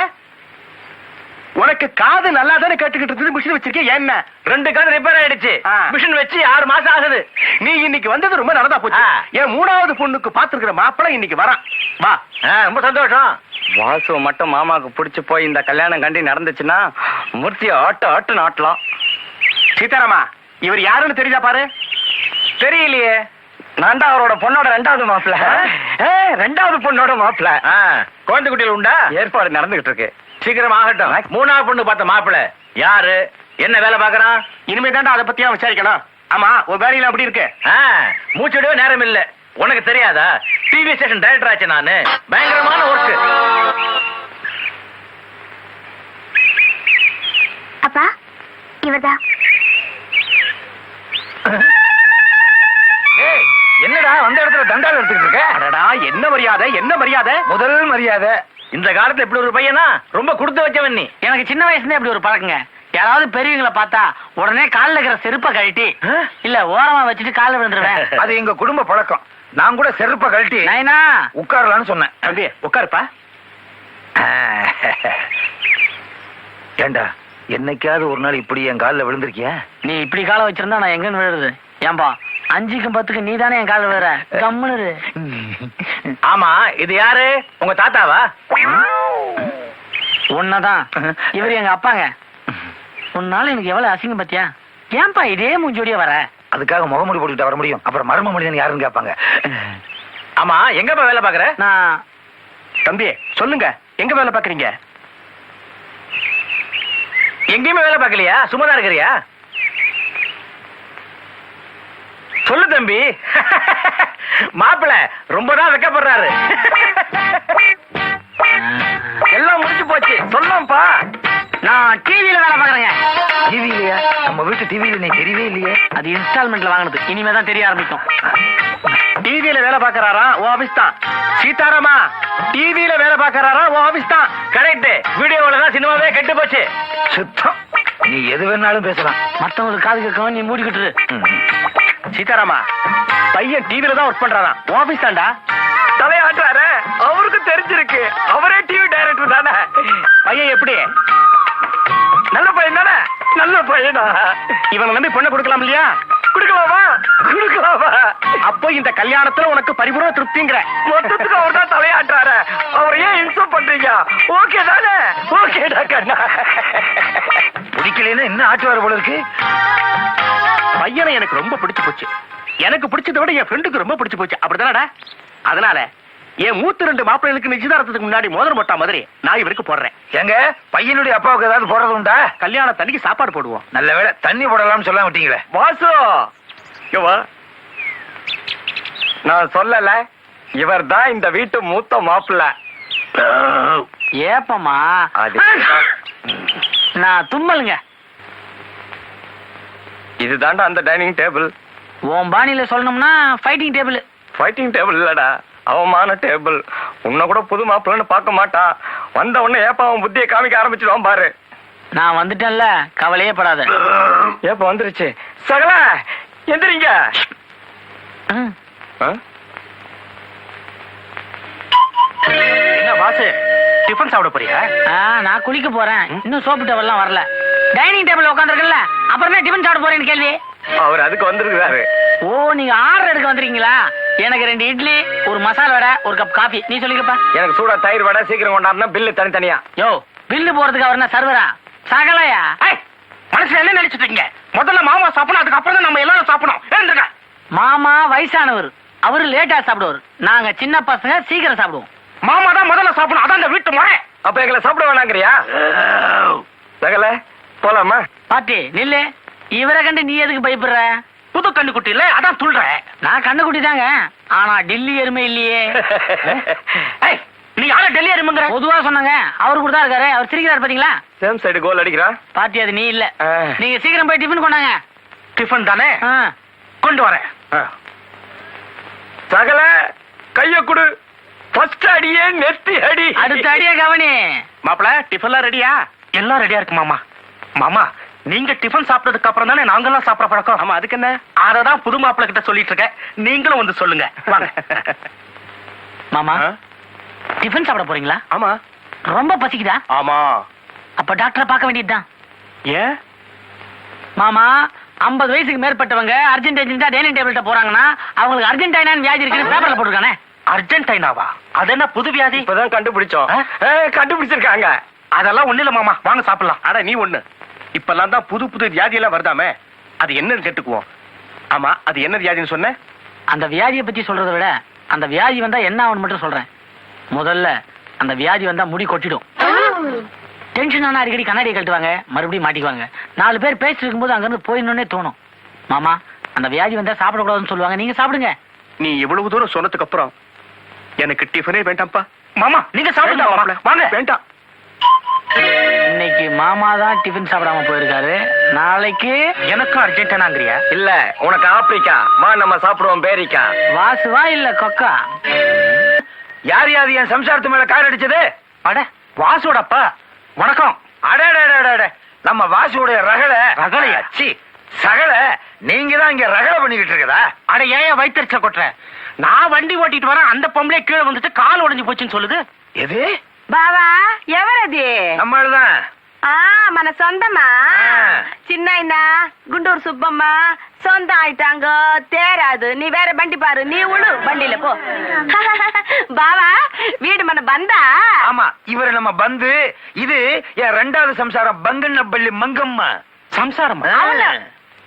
[SPEAKER 4] உனக்கு காது நல்லா தானே கேட்டுக்கிட்டு இருந்தது, மிஷின் வச்சிருக்க என்ன?
[SPEAKER 2] 2 காது ரிப்பேர் ஆயிடுச்சு. மிஷின் வச்சு 6 மாசம் ஆகுது.
[SPEAKER 4] நீ இன்னைக்கு வந்தது ரொம்ப நல்லதா போச்சு. என் 3வது பொண்ணுக்கு பாத்துருக்கிற மாப்பிள்ளை இன்னைக்கு வரான். வா.
[SPEAKER 2] ரொம்ப சந்தோஷம்.
[SPEAKER 5] வாசு மட்டும் மாமாக்கு பிடிச்சு போய் இந்த கல்யாணம் கண்டி நடந்துச்சுன்னா மூர்த்தியை ஆட்டு நாட்டலாம்.
[SPEAKER 4] சீதாராமா, இவர் யாருன்னு தெரியுதா பாரு.
[SPEAKER 2] தெரியலையே.
[SPEAKER 5] நான் தான் அவரோட பொண்ணோட 2வது மாப்பிள்ள. 2வது பொண்ணோட மாப்பிள்ள.
[SPEAKER 2] குழந்தை குட்டிகள் உண்டா?
[SPEAKER 5] ஏற்பாடு நடந்துகிட்டு இருக்கு.
[SPEAKER 2] சீக்கிரம் ஆகட்டும். 3வது பொண்ணு பார்த்த மாப்பிள்ள யாரு, என்ன வேலை பாக்குறான்?
[SPEAKER 4] இனிமே தாண்டா அதை பத்தியா விசாரிக்கணும். ஆமா, ஒரு வேலையில அப்படி இருக்கு.
[SPEAKER 2] மூச்சுடவே நேரம் இல்ல. உனக்கு தெரியாதா? டிவி ஸ்டேஷன் டைரக்டர் ஆச்சு நானு. பயங்கரமான ஒர்க்.
[SPEAKER 3] அப்பா, இவர்தான்.
[SPEAKER 2] ஏய், என்னடா வந்த இடத்துல தண்டால் எடுத்துக்கிட்டு இருக்க?
[SPEAKER 4] அடடா, என்ன மரியாதை, என்ன மரியாதை.
[SPEAKER 2] முதல் மரியாதை. இந்த காலத்துல இப்படி ஒரு பையனா? ரொம்ப கொடுத்து வச்சவன் நீ.
[SPEAKER 1] எனக்கு சின்ன வயசுல இப்படி ஒரு பழக்கங்க. யாராவது பெரியவங்களை பார்த்தா உடனே காலில் இருக்கிற செருப்பை கழட்டி இல்ல ஓரமா வச்சுட்டு காலில் விழுந்துருவேன்.
[SPEAKER 2] அது எங்க குடும்ப பழக்கம். நான் கூட செருப்பை கழட்டி
[SPEAKER 1] நைனா
[SPEAKER 2] உட்காரலான்னு சொன்னேன்.
[SPEAKER 4] தம்பி உட்காருப்பா.
[SPEAKER 2] ஏண்டா, என்னைக்காவது ஒரு நாள் இப்படி என் காலில் விழுந்திருக்கியா?
[SPEAKER 1] நீ இப்படி காலை வச்சிருந்தா நான் எங்கன்னு விழுறது? ஏன்பா 5க்கும் 10க்கும் நீ தானே என் காலில் விழுற. கம்முனு.
[SPEAKER 2] ஆமா, இது யாரு? உங்க தாத்தாவா?
[SPEAKER 1] உன்னதான். இவர் எங்க அப்பாங்க. உன்னால எனக்கு எவ்வளவு அசிங்கம் பத்தியா? ஏன்பா இதே மூஞ்சோடிய வர?
[SPEAKER 2] அதுக்காக முகமூடி போட்டுக்கிட்டு வர முடியும்? அப்புறம் மர்ம மனிதன் யாருன்னு கேட்பாங்க. ஆமா, எங்கப்பா வேலை பாக்குற?
[SPEAKER 1] நான்
[SPEAKER 4] தம்பி சொல்லுங்க, எங்க வேலை பாக்குறீங்க?
[SPEAKER 2] எங்கேயுமே வேலை பார்க்கலையா? சும்மாதான் இருக்கிறியா? சொல்லு தம்பி. மாப்பிள்ள ரொம்ப தான் வெக்கப்படுறாரு. எல்லாம் முடிஞ்சு போச்சு. சொல்லப்பா.
[SPEAKER 1] நான் டிவியில வேலை பாக்குறேங்க.
[SPEAKER 2] டிவிலையா? நம்ம வீட்டு டிவியில நீ தெரியவே இல்லையே.
[SPEAKER 1] அது இன்ஸ்டால்மெண்ட்ல வாங்கினது. இனிமேதான் தெரிய ஆரம்பிக்கும்.
[SPEAKER 4] டிவியில வேலை பாக்குறாரா? ஓ ஆபீஸ் தான். சீதாராமா, டிவியில வேலை பாக்குறாரா? ஓ ஆபீஸ் தான்.
[SPEAKER 2] கரெக்ட். வீடியோல தான் சினிமாவே கெட்டு போச்சு. சுத்தம். நீ எது வேணாலும் பேசலாம்.
[SPEAKER 1] மத்தவங்களுக்கு காது கேட்கவும் நீ மூடிக்கிட்டு இரு.
[SPEAKER 4] சீதாராமா, பையன் டிவில தான் ஒர்க் பண்றானா? ஓ ஆபீஸ் தான்டா.
[SPEAKER 2] தலையாட்டுறாரு. அவருக்கு தெரிஞ்சிருக்கு. அவரே டிவி டைரக்டர் தானே.
[SPEAKER 4] பையன் எப்படி?
[SPEAKER 2] நல்ல பையன் தானே? நல்ல பையனா?
[SPEAKER 4] இவனை நம்பி பொண்ணை கொடுக்கலாம் இல்லையா?
[SPEAKER 2] குடுக்கலாமா? குடுக்கலாமா?
[SPEAKER 4] அப்போ இந்த கல்யாணத்துல உனக்கு பரிபூர்ண திருப்திங்கிற?
[SPEAKER 2] மொத்தத்துக்கு அவர் தான் தலையாட்டுறாரு. அவர் ஏன் இன்சல்ட் பண்றீங்க? ஓகே தானே? ஓகேடா கண்ணா. பிடிக்கலன்னா என்ன ஆட்டுவாரு போல இருக்கு.
[SPEAKER 4] பையனை எனக்கு ரொம்ப பிடிச்சு போச்சு. எனக்கு பிடிச்சதை விட என் ஃப்ரெண்டுக்கு ரொம்ப பிடிச்சு போச்சு. அப்படிதானடா? அதனால என் மூத்த 2 மாப்பிள்ளைகளுக்கு நிச்சயதார்த்தத்துக்கு முன்னாடி மோதிரம் போட்டா மாதிரி நான் இவருக்கு போடுறேன்.
[SPEAKER 2] எங்க பையனுடைய அப்பாவுக்கு ஏதாவது போறது உண்டா?
[SPEAKER 4] கல்யாண தண்ணிக்கு சாப்பாடு போடுவோம்.
[SPEAKER 2] நல்ல வேளை தண்ணி போடலாம்னு சொல்ல விட்டீங்களே.
[SPEAKER 5] வாசு, இங்க வா. நான் சொல்லல, இவர் தான் இந்த வீட்டு மூத்த மாப்பிள்ள.
[SPEAKER 1] ஏப்பமா
[SPEAKER 5] அது
[SPEAKER 1] நான் தும்மலுங்க.
[SPEAKER 5] இதுதான்டா அந்த டைனிங் டேபிள்.
[SPEAKER 1] உன் பாணியில சொல்லணும்னா ஃபைட்டிங் டேபிள்.
[SPEAKER 5] ஃபைட்டிங் டேபிள் இல்லடா, அவமான டேபிள். உன்னை கூட புது மாப்பிள்ளன்னு பார்க்க மாட்டான். வந்த உடனே ஏப்பா அவன் புத்தியை காமிக்க ஆரம்பிச்சிடுவான் பாரு.
[SPEAKER 1] நான் வந்துட்டேன்ல, கவலையே படாத.
[SPEAKER 5] ஏப்பா வந்துருச்சு. சகல எந்திரிங்க.
[SPEAKER 1] ம்.
[SPEAKER 4] என்ன வாசு, டிஃபன் சாப்பிட போறியா?
[SPEAKER 1] நான் குளிக்க போறேன். இன்னும் சோப்பு டவல்லாம் வரல. டைனிங் டேபிள் உட்காந்துருக்கல, அப்புறமே டிஃபன் சாப்பிட போறேன்னு கேள்வி.
[SPEAKER 5] அவர் அதுக்கு வந்திருக்காரு.
[SPEAKER 1] ஓ, நீங்க ஆர்டர் எடுக்க வந்திருக்கீங்களா? எனக்கு 2 இட்லி, ஒரு மசாலா வடை, ஒரு கப் காஃபி. நீ சொல்லிக்கப்பா.
[SPEAKER 5] எனக்கு சூடா தயிர் வடை சீக்கிரம் கொண்டாடுனா பில்லு தனித்தனியா.
[SPEAKER 1] யோ, பில்லு போறதுக்கு அவர் என்ன சர்வரா? சகலையா?
[SPEAKER 4] மனசுல என்ன நினைச்சிட்டு இருக்கீங்க? முதல்ல மாமா சாப்பிடணும், அதுக்கப்புறம் தான் நம்ம எல்லாரும் சாப்பிடணும். ஏன்டா?
[SPEAKER 1] மாமா வயசானவர், அவரு லேட்டா சாப்பிடுவார். நாங்க சின்ன பசங்க சீக்கிரம் சாப்பிடுவோம்.
[SPEAKER 4] மாமா தான் முதல்ல சாப்பிடணும், அதான் இந்த வீட்டு முறை.
[SPEAKER 5] அப்ப எங்களை சாப்பிட வேணாங்கிறியா? சகல போலாமா?
[SPEAKER 1] பாட்டி நில்லு. இவரை கண்டு நீ எதுக்கு பயப்படுற?
[SPEAKER 4] புது கண்ணுக்குட்டி இல்ல, அதான் துள்றேன்.
[SPEAKER 1] நான் கண்ணுக்குட்டி தாங்க, ஆனா டெல்லி எருமை இல்லையே.
[SPEAKER 4] நீ யார டெல்லி எருமைங்கிற?
[SPEAKER 1] பொதுவா சொன்னாங்க. அவரு கூட தான் இருக்காரு. அவர் சிரிக்கிறாரு பாத்தீங்களா?
[SPEAKER 5] சேம் சைடு கோல் அடிக்கிறான்.
[SPEAKER 1] பாட்டி அது நீ இல்ல. நீங்க சீக்கிரம் போய் டிஃபன் கொண்டாங்க.
[SPEAKER 4] டிஃபன் தானே, கொண்டு வரேன்.
[SPEAKER 5] சகல கைய குடு. ஃபர்ஸ்ட் அடியே நெத்தி அடி.
[SPEAKER 1] அடுத்த அடியே கவனி.
[SPEAKER 4] மாப்பிள டிஃபன்லாம் ரெடியா? எல்லாம் ரெடியா இருக்கு மாமா. மாமா நீங்க டிஃபன் சாப்பிட்டதுக்கு அப்புறம் தானே நாங்கெல்லாம் சாப்பிட பழக்கம்.
[SPEAKER 5] ஆமா, அதுக்கு என்ன?
[SPEAKER 4] அததான் புது மாப்பிள கிட்ட சொல்லிட்டு இருக்கேன். நீங்களும் வந்து சொல்லுங்க. வாங்க.
[SPEAKER 1] மாமா டிஃபன் சாப்பிட போறீங்களா?
[SPEAKER 5] ஆமா
[SPEAKER 1] ரொம்ப பசிக்குதா?
[SPEAKER 5] ஆமா.
[SPEAKER 1] அப்ப டாக்டரை பார்க்க வேண்டியதுதான்.
[SPEAKER 5] ஏன்?
[SPEAKER 1] மாமா 50 வயசுக்கு மேற்பட்டவங்க அர்ஜென்டினா டைனிங் டேபிள்ட்ட போறாங்கன்னா அவங்களுக்கு அர்ஜென்டைனான்னு வியாதி இருக்குன்னு பேப்பர்ல போட்டுருக்கானே.
[SPEAKER 4] அர்ஜென்டைனாவா? அது என்ன புது வியாதி?
[SPEAKER 5] இப்பதான் கண்டுபிடிச்சோம்.
[SPEAKER 4] ஆ?
[SPEAKER 5] கண்டுபிடிச்சிருக்காங்க.
[SPEAKER 4] அதெல்லாம் ஒண்ணு இல்ல மாமா, வாங்க சாப்பிடலாம்.
[SPEAKER 5] அட நீ ஒண்ணு. இப்பெல்லாம் தான் புது புது வியாதி எல்லாம் வருதாமே, அது என்னன்னு கேட்டுக்குவோம். ஆமா, அது என்ன வியாதின்னு சொன்ன?
[SPEAKER 1] அந்த வியாதியை பத்தி சொல்றதை விட அந்த வியாதி வந்தா என்ன ஆகும்னு மட்டும் சொல்றேன். முதல்ல அந்த வியாதி வந்தா முடி கொட்டிடும். டென்ஷன் ஆனா அடிக்கடி கண்ணாடியை கட்டுவாங்க, மறுபடியும் மாட்டிக்குவாங்க. 4 பேர் பேசிட்டு இருக்கும்போது அங்க இருந்து போயிடணும்னே தோணும். மாமா அந்த வியாதி வந்தா சாப்பிடக்கூடாதுன்னு சொல்லுவாங்க, நீங்க சாப்பிடுங்க.
[SPEAKER 5] நீ இவ்வளவு தூரம் சொன்னதுக்கு அப்புறம் எனக்கு டிஃபனே வேண்டாம்ப்பா.
[SPEAKER 4] மாமா நீங்க சாப்பிடுங்க
[SPEAKER 5] வேண்டாம்
[SPEAKER 4] மாப்பிள. வாங்க.
[SPEAKER 5] வேண்டாம்.
[SPEAKER 1] இன்னைக்கு மாமா தான் டிஃபன் சாப்பிடாம போயிருக்காரு. நாளைக்கு
[SPEAKER 4] எனக்கும் அர்ஜென்டினாங்கிறியா?
[SPEAKER 5] இல்ல, உனக்கு ஆப்பிரிக்கா. வா நம்ம சாப்பிடுவோம் பேரிக்கா.
[SPEAKER 1] வாசுவா இல்ல கொக்கா?
[SPEAKER 5] யார் யார் என் சம்சாரத்து மேல கார் அடிச்சது?
[SPEAKER 4] அட வாசோடப்பா வணக்கம்.
[SPEAKER 5] அட நம்ம வாசுடைய ரகல.
[SPEAKER 4] ரகளையா?
[SPEAKER 5] சி சகல. நீங்க தான் இங்க ரகல பண்ணிக்கிட்டு இருக்கதா?
[SPEAKER 4] அட ஏன் வயிற்றுச்ச கொட்டுற? நான் வண்டி ஓட்டிட்டு வரேன், அந்த பொம்பளை கீழே வந்துட்டு கால் உடைஞ்சு போச்சுன்னு சொல்லுது.
[SPEAKER 5] எது?
[SPEAKER 3] బావా ఎవరది
[SPEAKER 5] நம்மளதான்.
[SPEAKER 3] మన సొంతమా
[SPEAKER 5] ఆ.
[SPEAKER 3] చిన్న గుంటూరు సుబ్బమ్మ సొంత ఆయిட்டாங்க తేరాదు நீ வேற బండి பாரு நீ உழு బండిல போ బావా வீடு మన బందా
[SPEAKER 5] ஆமா, இவரு நம்ம பந்து. இது என் 2வது சம்சாரம் பங்கண்ணப்பள்ளி மங்கம்மா.
[SPEAKER 4] சம்சாரம்
[SPEAKER 5] ஆ.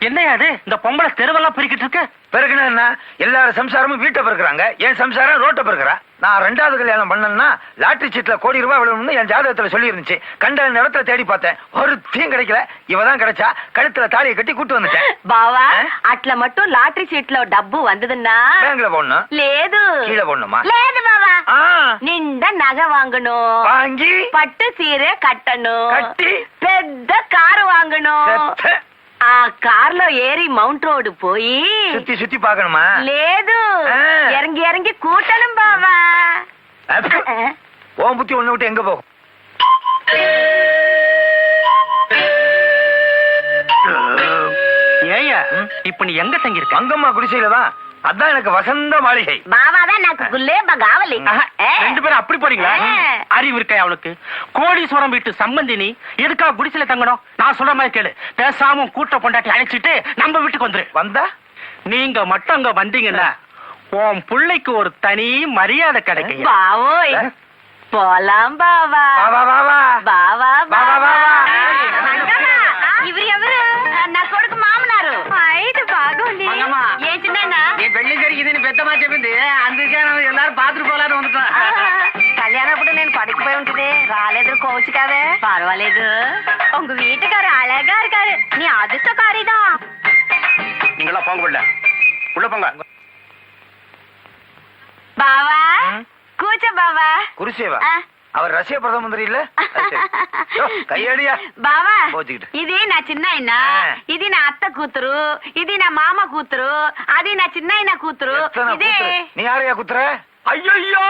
[SPEAKER 4] என்னையா அது? இந்த பொம்பளை தெருவெல்லாம் பிரிக்கிட்டு இருக்கு.
[SPEAKER 5] பிறகுனா என்ன? எல்லாரும் சம்சாரமும் வீட்டை பிறகுறாங்க, என் சம்சாரம் ரோட்டை பிறகுறா. நான் 2வது கல்யாணம் பண்ணேன்னா லாட்டரி சீட்ல ₹1 கோடி விழுணும்னு என் ஜாதகத்துல சொல்லி இருந்துச்சு. கண்ட நேரத்துல தேடி பார்த்தேன், ஒரு தீயும் கிடைக்கல. இவதான் கிடைச்சா. கழுத்துல தாலியை கட்டி கூட்டு வந்துட்டேன்.
[SPEAKER 3] బావా అట్లా మట్టు లాటరీ సీట్ లో డబ్బు వందదన్నా
[SPEAKER 5] பேங்க்ல போடணும்.
[SPEAKER 3] లేదు
[SPEAKER 5] கீழே போடணுமா?
[SPEAKER 3] లేదు బావా
[SPEAKER 5] ஆ.
[SPEAKER 3] నిండా నగ వాంగணும்
[SPEAKER 5] வாங்கி
[SPEAKER 3] పట్టు సీరే కట్టணும்
[SPEAKER 5] கட்டி
[SPEAKER 3] పెద్ద కారు వాంగணும்
[SPEAKER 5] செத்த.
[SPEAKER 3] ఆ కార్లో ఏరి మౌంట్ రోడ్ పోయి
[SPEAKER 5] சுத்தி சுத்தி பாக்கணுமா?
[SPEAKER 3] లేదు
[SPEAKER 5] ఆ.
[SPEAKER 3] ఎరంగి ఎరంగి కూటணும் బావా
[SPEAKER 5] உன் புத்தி ஒண்ணு விட்டு எங்க போகும்?
[SPEAKER 4] ஏயா இப்ப நீ எங்க தங்கி இருக்க?
[SPEAKER 5] மங்கம்மா குடிசையில தான். அதான் எனக்கு வசந்த மாளிகை.
[SPEAKER 3] బావాదా నాకు గుల్లేబ కావాలి
[SPEAKER 4] ஆஹா, 2 பேரும் அப்படி போறீங்களா? அறிவு இருக்கா அவளுக்கு? கோடீஸ்வரம் வீட்டு சம்பந்தி நீ எதுக்கா குடிசையில தங்கணும்? நான் சொல்ற மாதிரி கேளு. பேசாம கூட்ட பொண்டாட்டி அழைச்சிட்டு நம்ம வீட்டுக்கு வந்துரு.
[SPEAKER 5] வந்தா
[SPEAKER 4] நீங்க மட்டும் அங்க வந்தீங்கன்னா உன் பிள்ளைக்கு ஒரு தனி மரியாதை கிடைக்கும்.
[SPEAKER 3] బావోయ్ పోలాం బావా
[SPEAKER 5] வா வா வா வா.
[SPEAKER 3] బావా
[SPEAKER 5] వా, వా, వా, వా.
[SPEAKER 3] ఇవరు ఎవరు నా కొడుకు మామనారు ఐదు బాగుంది
[SPEAKER 1] మంగమ్మ.
[SPEAKER 3] ఏ చిన్న
[SPEAKER 1] நீ பெள்ளி జరిగిందని పెద్దమా చెప్పింది, అందుకే எல்லாரும் பாத்துட்டு போலான்னு வந்துட்டோம்.
[SPEAKER 3] కళ్యాణప్పుడు నేను పడుకుపోయి ఉంటుంది రాలేదు కోచు కావే పర్వాలేదు உங்க வீட்டுக்காரு அழகா இருக்காரு நீ அதிர்ஷ்டக்காரிதான்
[SPEAKER 5] நீங்களா போங்க உள்ள. உள்ள போங்க.
[SPEAKER 3] బావా కూర్చో బావా
[SPEAKER 5] குருசேவா
[SPEAKER 3] ஆ.
[SPEAKER 5] அவர் ரஷ்ய பிரதம மந்திரி இல்ல? கையடியா
[SPEAKER 3] బావా
[SPEAKER 5] పోచికిட்டு.
[SPEAKER 3] ఇది నా చిన్న
[SPEAKER 5] ఆ.
[SPEAKER 3] ఇది నా అత్త కూతురు ఇది నా మామ కూతురు అది నా చిన్న కూతురు
[SPEAKER 5] எத்தனை
[SPEAKER 3] ఇదే
[SPEAKER 5] குத்துற? நீ யாரையா குத்துற? ஐயோ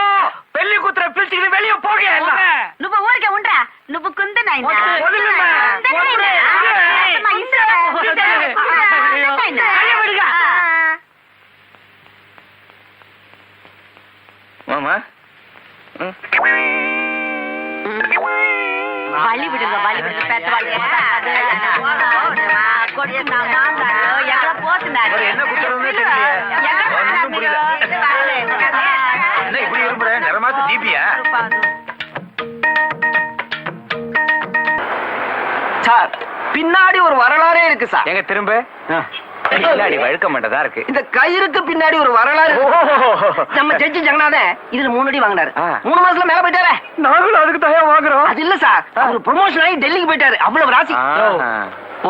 [SPEAKER 5] பெல்லி குத்துற பிரிச்சுக்கிட்டு வெளிய போக எல்லாம்.
[SPEAKER 3] నువ్వు ఊరికే ఉండరా నువ్వు కుందనైనా
[SPEAKER 5] వదిలేమ్మా. மாமா
[SPEAKER 3] வழி விடுங்க பெத்தவாళ్ళు எங்களை போத்துனாரு
[SPEAKER 5] அவர் என்ன குத்துறதுன்னே தெரியலையே. ஒண்ணும் புரியல. என்ன இப்படி இரும்புற? நிறமாத்து டிபியா?
[SPEAKER 2] சார் பின்னாடி ஒரு வரலாறே இருக்கு சார்.
[SPEAKER 5] எங்க திரும்ப பின்னாடி வழுக்க மாட்டதா இருக்கு.
[SPEAKER 2] இந்த கயிறுக்கு பின்னாடி ஒரு வரலாறு இருக்கு. நம்ம ஜட்ஜி ஜெகநாதன் இதுல 3 அடி வாங்கினாரு. 3 மாசத்துல மேல போயிட்டாரு.
[SPEAKER 5] நாங்களும் அதுக்கு தயார் வாங்குறோம்.
[SPEAKER 2] அது இல்ல சார், அவர் ப்ரமோஷன் ஆகி டெல்லிக்கு போயிட்டாரு. அவ்வளவு ராசி.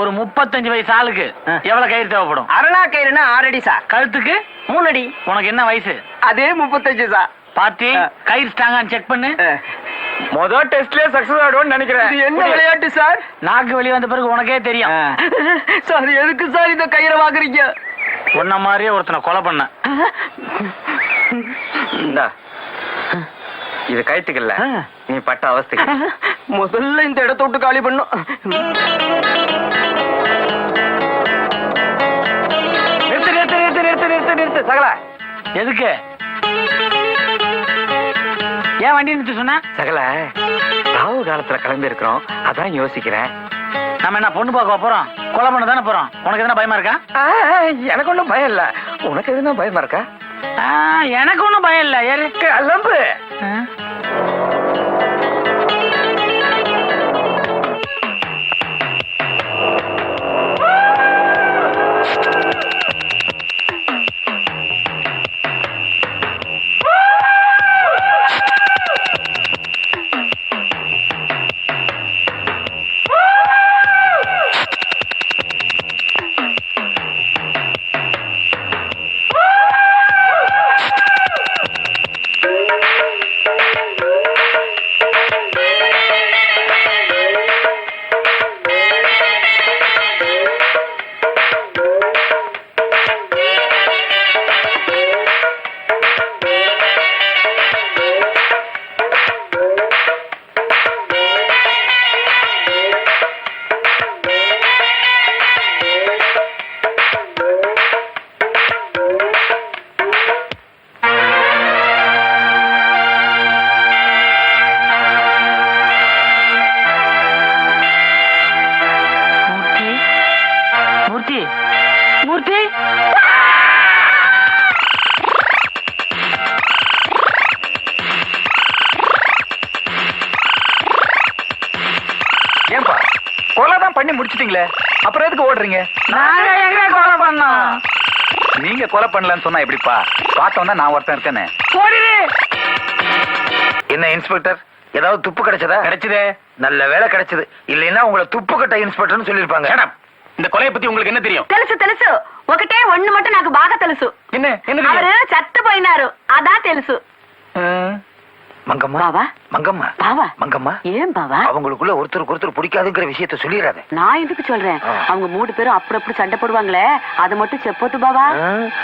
[SPEAKER 1] ஒரு 35 வயசு ஆளுக்கு எவ்வளவு கயிறு தேவைப்படும்?
[SPEAKER 2] அரணா கயிறுனா 6 அடி சார்.
[SPEAKER 1] கழுத்துக்கு
[SPEAKER 2] 3 அடி.
[SPEAKER 1] உனக்கு என்ன வயசு?
[SPEAKER 2] அதே 35 சார்.
[SPEAKER 1] பாத்தி கயிறு ஸ்ட்ராங்கான்னு செக் பண்ணு.
[SPEAKER 5] முதல் டெஸ்ட்லயே சக்சஸ் ஆயிடும்னு நினைக்கிறேன்.
[SPEAKER 2] இது என்ன விளையாட்டு சார்?
[SPEAKER 1] நாக்கு வெளியே வந்த பிறகு உனக்கே தெரியும்.
[SPEAKER 2] சார் எதுக்கு சார் இந்த கயிறை வாங்குறீங்க?
[SPEAKER 1] உன்ன மாதிரியே ஒருத்தனை கொலை பண்ண.
[SPEAKER 5] இந்தா.
[SPEAKER 2] இது கயிற்றுக்கல்ல, நீ பட்ட அவஸ்தைக்கு.
[SPEAKER 4] முதல்ல இந்த இடத்த விட்டு காலி பண்ணும்.
[SPEAKER 2] நிறுத்து நிறுத்து நிறுத்து நிறுத்து நிறுத்து நிறுத்து சகல.
[SPEAKER 1] எதுக்கு? ஏன் வண்டி நிறுத்த சொன்ன?
[SPEAKER 2] சகல, ராவு காலத்துல கிளம்பி இருக்கிறோம், அதான் யோசிக்கிறேன்.
[SPEAKER 1] நம்ம என்ன பொண்ணு பார்க்க போறோம்? கொலை பண்ண தானே போறோம். உனக்கு எதுனா பயமா இருக்கா?
[SPEAKER 2] எனக்கு ஒண்ணும் பயம் இல்ல. உனக்கு எதுனா பயமா இருக்கா?
[SPEAKER 1] எனக்கு ஒண்ணும் பயம் இல்ல. ஏறு
[SPEAKER 2] கிளம்பு.
[SPEAKER 1] மூர்த்தி,
[SPEAKER 2] ஏன்பா கொலைதான் பண்ணி முடிச்சிட்டீங்களே, அப்புறம் எதுக்கு ஓடுறீங்க?
[SPEAKER 1] நாங்க எங்க கொலை பண்ணோம்?
[SPEAKER 2] நீங்க கொலை பண்ணலன்னு சொன்னா எப்படிப்பா? பார்த்தோன்னா நான் ஒருத்தன் இருக்கேன்னு.
[SPEAKER 1] ஓடிடு.
[SPEAKER 5] என்ன இன்ஸ்பெக்டர், ஏதாவது துப்பு கிடைச்சதா?
[SPEAKER 2] கிடைச்சதே.
[SPEAKER 5] நல்ல வேலை கிடைச்சது. இல்லைன்னா உங்களை துப்பு கட்ட இன்ஸ்பெக்டர்னு சொல்லிருப்பாங்க.
[SPEAKER 4] இந்த கொலையை பத்தி உங்களுக்கு என்ன தெரியும்?
[SPEAKER 3] తెలుసు ఒకటే ఒన్ను మట్టు నాకు బాగా తెలుసు.
[SPEAKER 2] என்ன என்ன
[SPEAKER 3] அவரு చచ్చిపోయినారు, అదా తెలుసు.
[SPEAKER 5] மங்கம்மா,
[SPEAKER 3] బావా
[SPEAKER 5] மங்கம்மா,
[SPEAKER 3] బావా
[SPEAKER 5] மங்கம்மா,
[SPEAKER 3] ఏం బావా?
[SPEAKER 5] அவங்களுக்குள்ள ஒருத்தருக்கு ஒருத்தர் பிடிக்காதுங்கிற விஷயத்த சொல்லிடாத.
[SPEAKER 3] நான் எதுக்கு சொல்றேன்? அவங்க 3 பேரும் அப்படி சண்டை போடுவாங்களே, அதை மட்டும் చెప్పొద్దు బావా.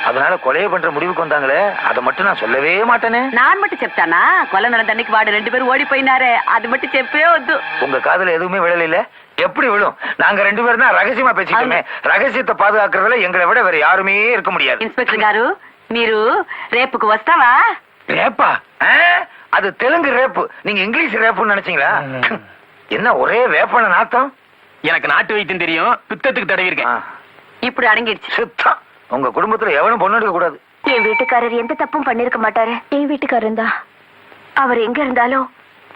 [SPEAKER 5] அதனால கொலையை பண்ற முடிவுக்கு வந்தாங்களே, அதை மட்டும் நான் சொல்லவே மாட்டேனே.
[SPEAKER 3] நான் மட்டும் చెప్తానా? கொலை நடந்த அன்னைக்கு வாடு 2 பேரும் ஓடி போயினாரே, அது மட்டும் చెప్పే వద్దు.
[SPEAKER 5] உங்க காதுல எதுவுமே விழல. எப்படி விழும்? நாங்க 2 பேரும் தான் ரகசியமா பேசிக்கோமே. ரகசியத்தை பாதுகாக்கிறதுல எங்களை விட வேற யாருமே இருக்க முடியாது.
[SPEAKER 3] ఇన్స్పెక్టర్ గారు, మీరు రేపుకు వస్తావా?
[SPEAKER 5] ரேப்பா? அது தெலுங்கு ரேப்பு. நீங்க இங்கிலீஷ் ரேப்புன்னு நினைச்சீங்களா? என்ன ஒரே வேப்பன நாத்தம்.
[SPEAKER 4] எனக்கு நாட்டு வைத்தியம் தெரியும், பித்தத்துக்கு தடவி இருக்கேன்.
[SPEAKER 3] ఇప్పుడు అడిగిடுச்சு.
[SPEAKER 5] சுத்தம். உங்க குடும்பத்துல எவனும் பொண்ணு எடுக்க கூடாது.
[SPEAKER 6] என் வீட்டுக்காரர் எந்த தப்பும் பண்ணிருக்க மாட்டாரு. என் வீட்டுக்காரர் தான். அவர் எங்க இருந்தாலும்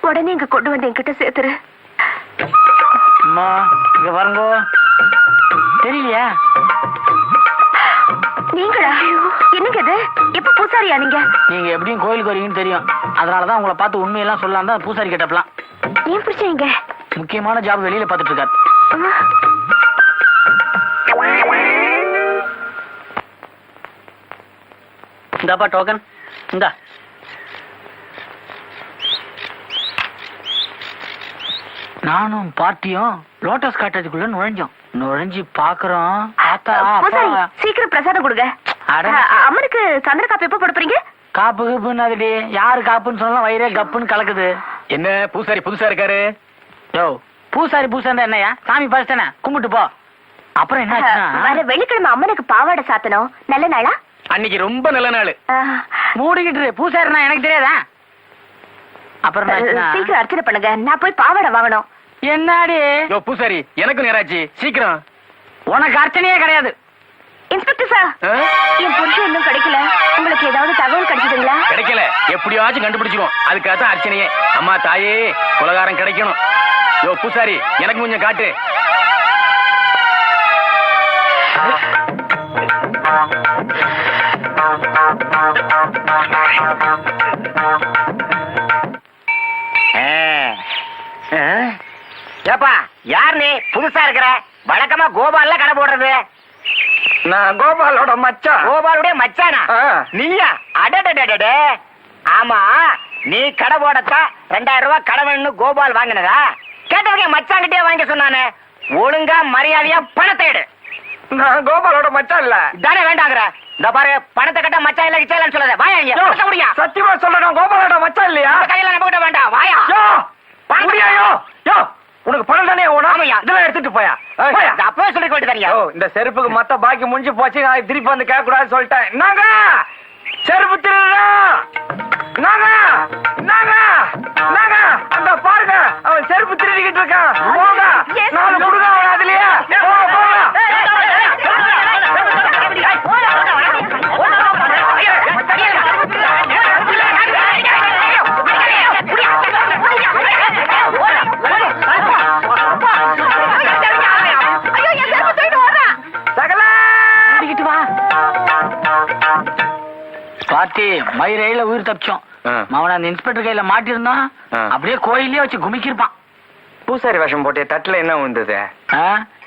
[SPEAKER 6] உடனே இங்க கொண்டு வந்து என்கிட்ட சேர்த்துரு.
[SPEAKER 1] அம்மா, இங்க பாருங்க. தெரியலையா?
[SPEAKER 6] நீங்களா? என்னங்க இது? எப்ப பூசாரியா நீங்க?
[SPEAKER 1] நீங்க எப்படியும் கோயிலுக்கு வரீங்கன்னு தெரியும். அதனாலதான் உங்களை பார்த்து உண்மையெல்லாம் சொல்லலாம் தான் பூசாரி கேட்டப்பலாம்.
[SPEAKER 6] ஏன் பிடிச்சீங்க?
[SPEAKER 1] முக்கியமான ஜாப் வெளியில பார்த்துட்டு இருக்காரு. இந்தாப்பா டோக்கன். இந்தா. நானும் பார்ட்டியும் லோட்டஸ் காட்டேஜுக்குள்ள நுழைஞ்சு பாக்குறோம்.
[SPEAKER 6] பூசாரி, சீக்கிரம் பிரசாதம் கொடுங்க.
[SPEAKER 1] அட.
[SPEAKER 6] அம்மனுக்கு சந்திர காப்பு எப்ப போட போறீங்க?
[SPEAKER 1] காப்பு கப்புன்னு அதுடி. யாரு காப்புன்னு சொன்னா வயிறே கப்புன்னு கலக்குது.
[SPEAKER 4] என்ன பூசாரி புதுசா இருக்காரு?
[SPEAKER 1] யோ, பூசாரி பூசாரி என்னையா? சாமி பாஸ்தானே, கும்பிட்டு போ. அப்புறம் என்ன
[SPEAKER 6] வர வெள்ளிக்கிழமை அம்மனுக்கு பாவாடை சாத்தணும். நல்ல நாளா?
[SPEAKER 4] அன்னைக்கு ரொம்ப நல்ல நாள்.
[SPEAKER 1] மூடிக்கிட்டு பூசாரினா எனக்கு தெரியாதா? அப்புறம்
[SPEAKER 6] சீக்கிரம் அர்ச்சனை பண்ணுங்க, நான் போய் பாவாடை வாங்கணும்.
[SPEAKER 1] என்னடி?
[SPEAKER 4] யோ பூசாரி, எனக்கு நேராச்சு, சீக்கிரம்.
[SPEAKER 1] உனக்கு அர்ச்சனையே கிடையாது.
[SPEAKER 6] இன்ஸ்பெக்டர் சார், என் புருஷன் இன்னும் கிடைக்கல. உங்களுக்கு ஏதாவது தகவல் கிடைச்சதுங்களா?
[SPEAKER 4] கிடைக்கல, எப்படியாச்சும் கண்டுபிடிச்சிரும். அதுக்காக தான் அர்ச்சனையே. அம்மா தாயே, குலகாரம் கிடைக்கணும். யோ பூசாரி, எனக்கு கொஞ்சம் காட்டு.
[SPEAKER 2] ஏப்பா, யார் நீ? புதுசா இருக்கிற? வழக்கமா கோபால்ல கடை போடுறது. நான் கோபாலோட மச்சான். கோபாலுடைய மச்சானா? நீயா? அடடடடட. ஆமா, நீ கடை போடத்தான் 2000 ரூபாய் கடை வேணும்னு கோபால் வாங்கினதா? கேட்டதுக்கு மச்சாங்கிட்டே வாங்க சொன்னானே. ஒழுங்கா மரியாதையா பணத்தை எடு. நான் கோபாலோட மச்சான் இல்ல. தானே வேண்டாங்கிற.
[SPEAKER 1] இந்த பாரு பணத்தை கட்ட மச்சான் இல்ல கிச்சாலன்னு சொல்லாத வாயா இங்க பணத்தை முடியா
[SPEAKER 2] சத்தியமா சொல்றேன் கோபாலோட மச்சான் இல்லையா
[SPEAKER 1] இந்த கையில நம்ம கிட்ட வேண்டாம் வாயா
[SPEAKER 2] யோ முடியாயோ யோ உனக்கு பணம் தானே ஓனா
[SPEAKER 1] ஆமாய்யா.
[SPEAKER 2] இதெல்லாம் எடுத்துட்டு போயா போயா.
[SPEAKER 1] இந்த அப்பவே சொல்லி போயிட்டு
[SPEAKER 2] யோ, இந்த செருப்புக்கு மத்த பாக்கி முடிஞ்சு போச்சு நான் திருப்பி வந்து கேட்க கூடாதுன்னு சொல்லிட்டேன் நாங்க செருப்பு திருடுறா நாங்க நாங்க நாங்க அந்த பாருங்க அவன் செருப்பு திருடிக்கிட்டு இருக்கான் போங்க நாலு கொடுங்க அவன் அதுலயே போங்க
[SPEAKER 1] பாத்தி மயிரையில உயிர் தப்பிச்சோம் அவன அந்த இன்ஸ்பெக்டர் கையில மாட்டிருந்தான் அப்படியே கோயிலே வச்சு குமிக்கிருப்பான்
[SPEAKER 2] பூசாரி வேஷம் போட்டு தட்டுல என்ன வந்தது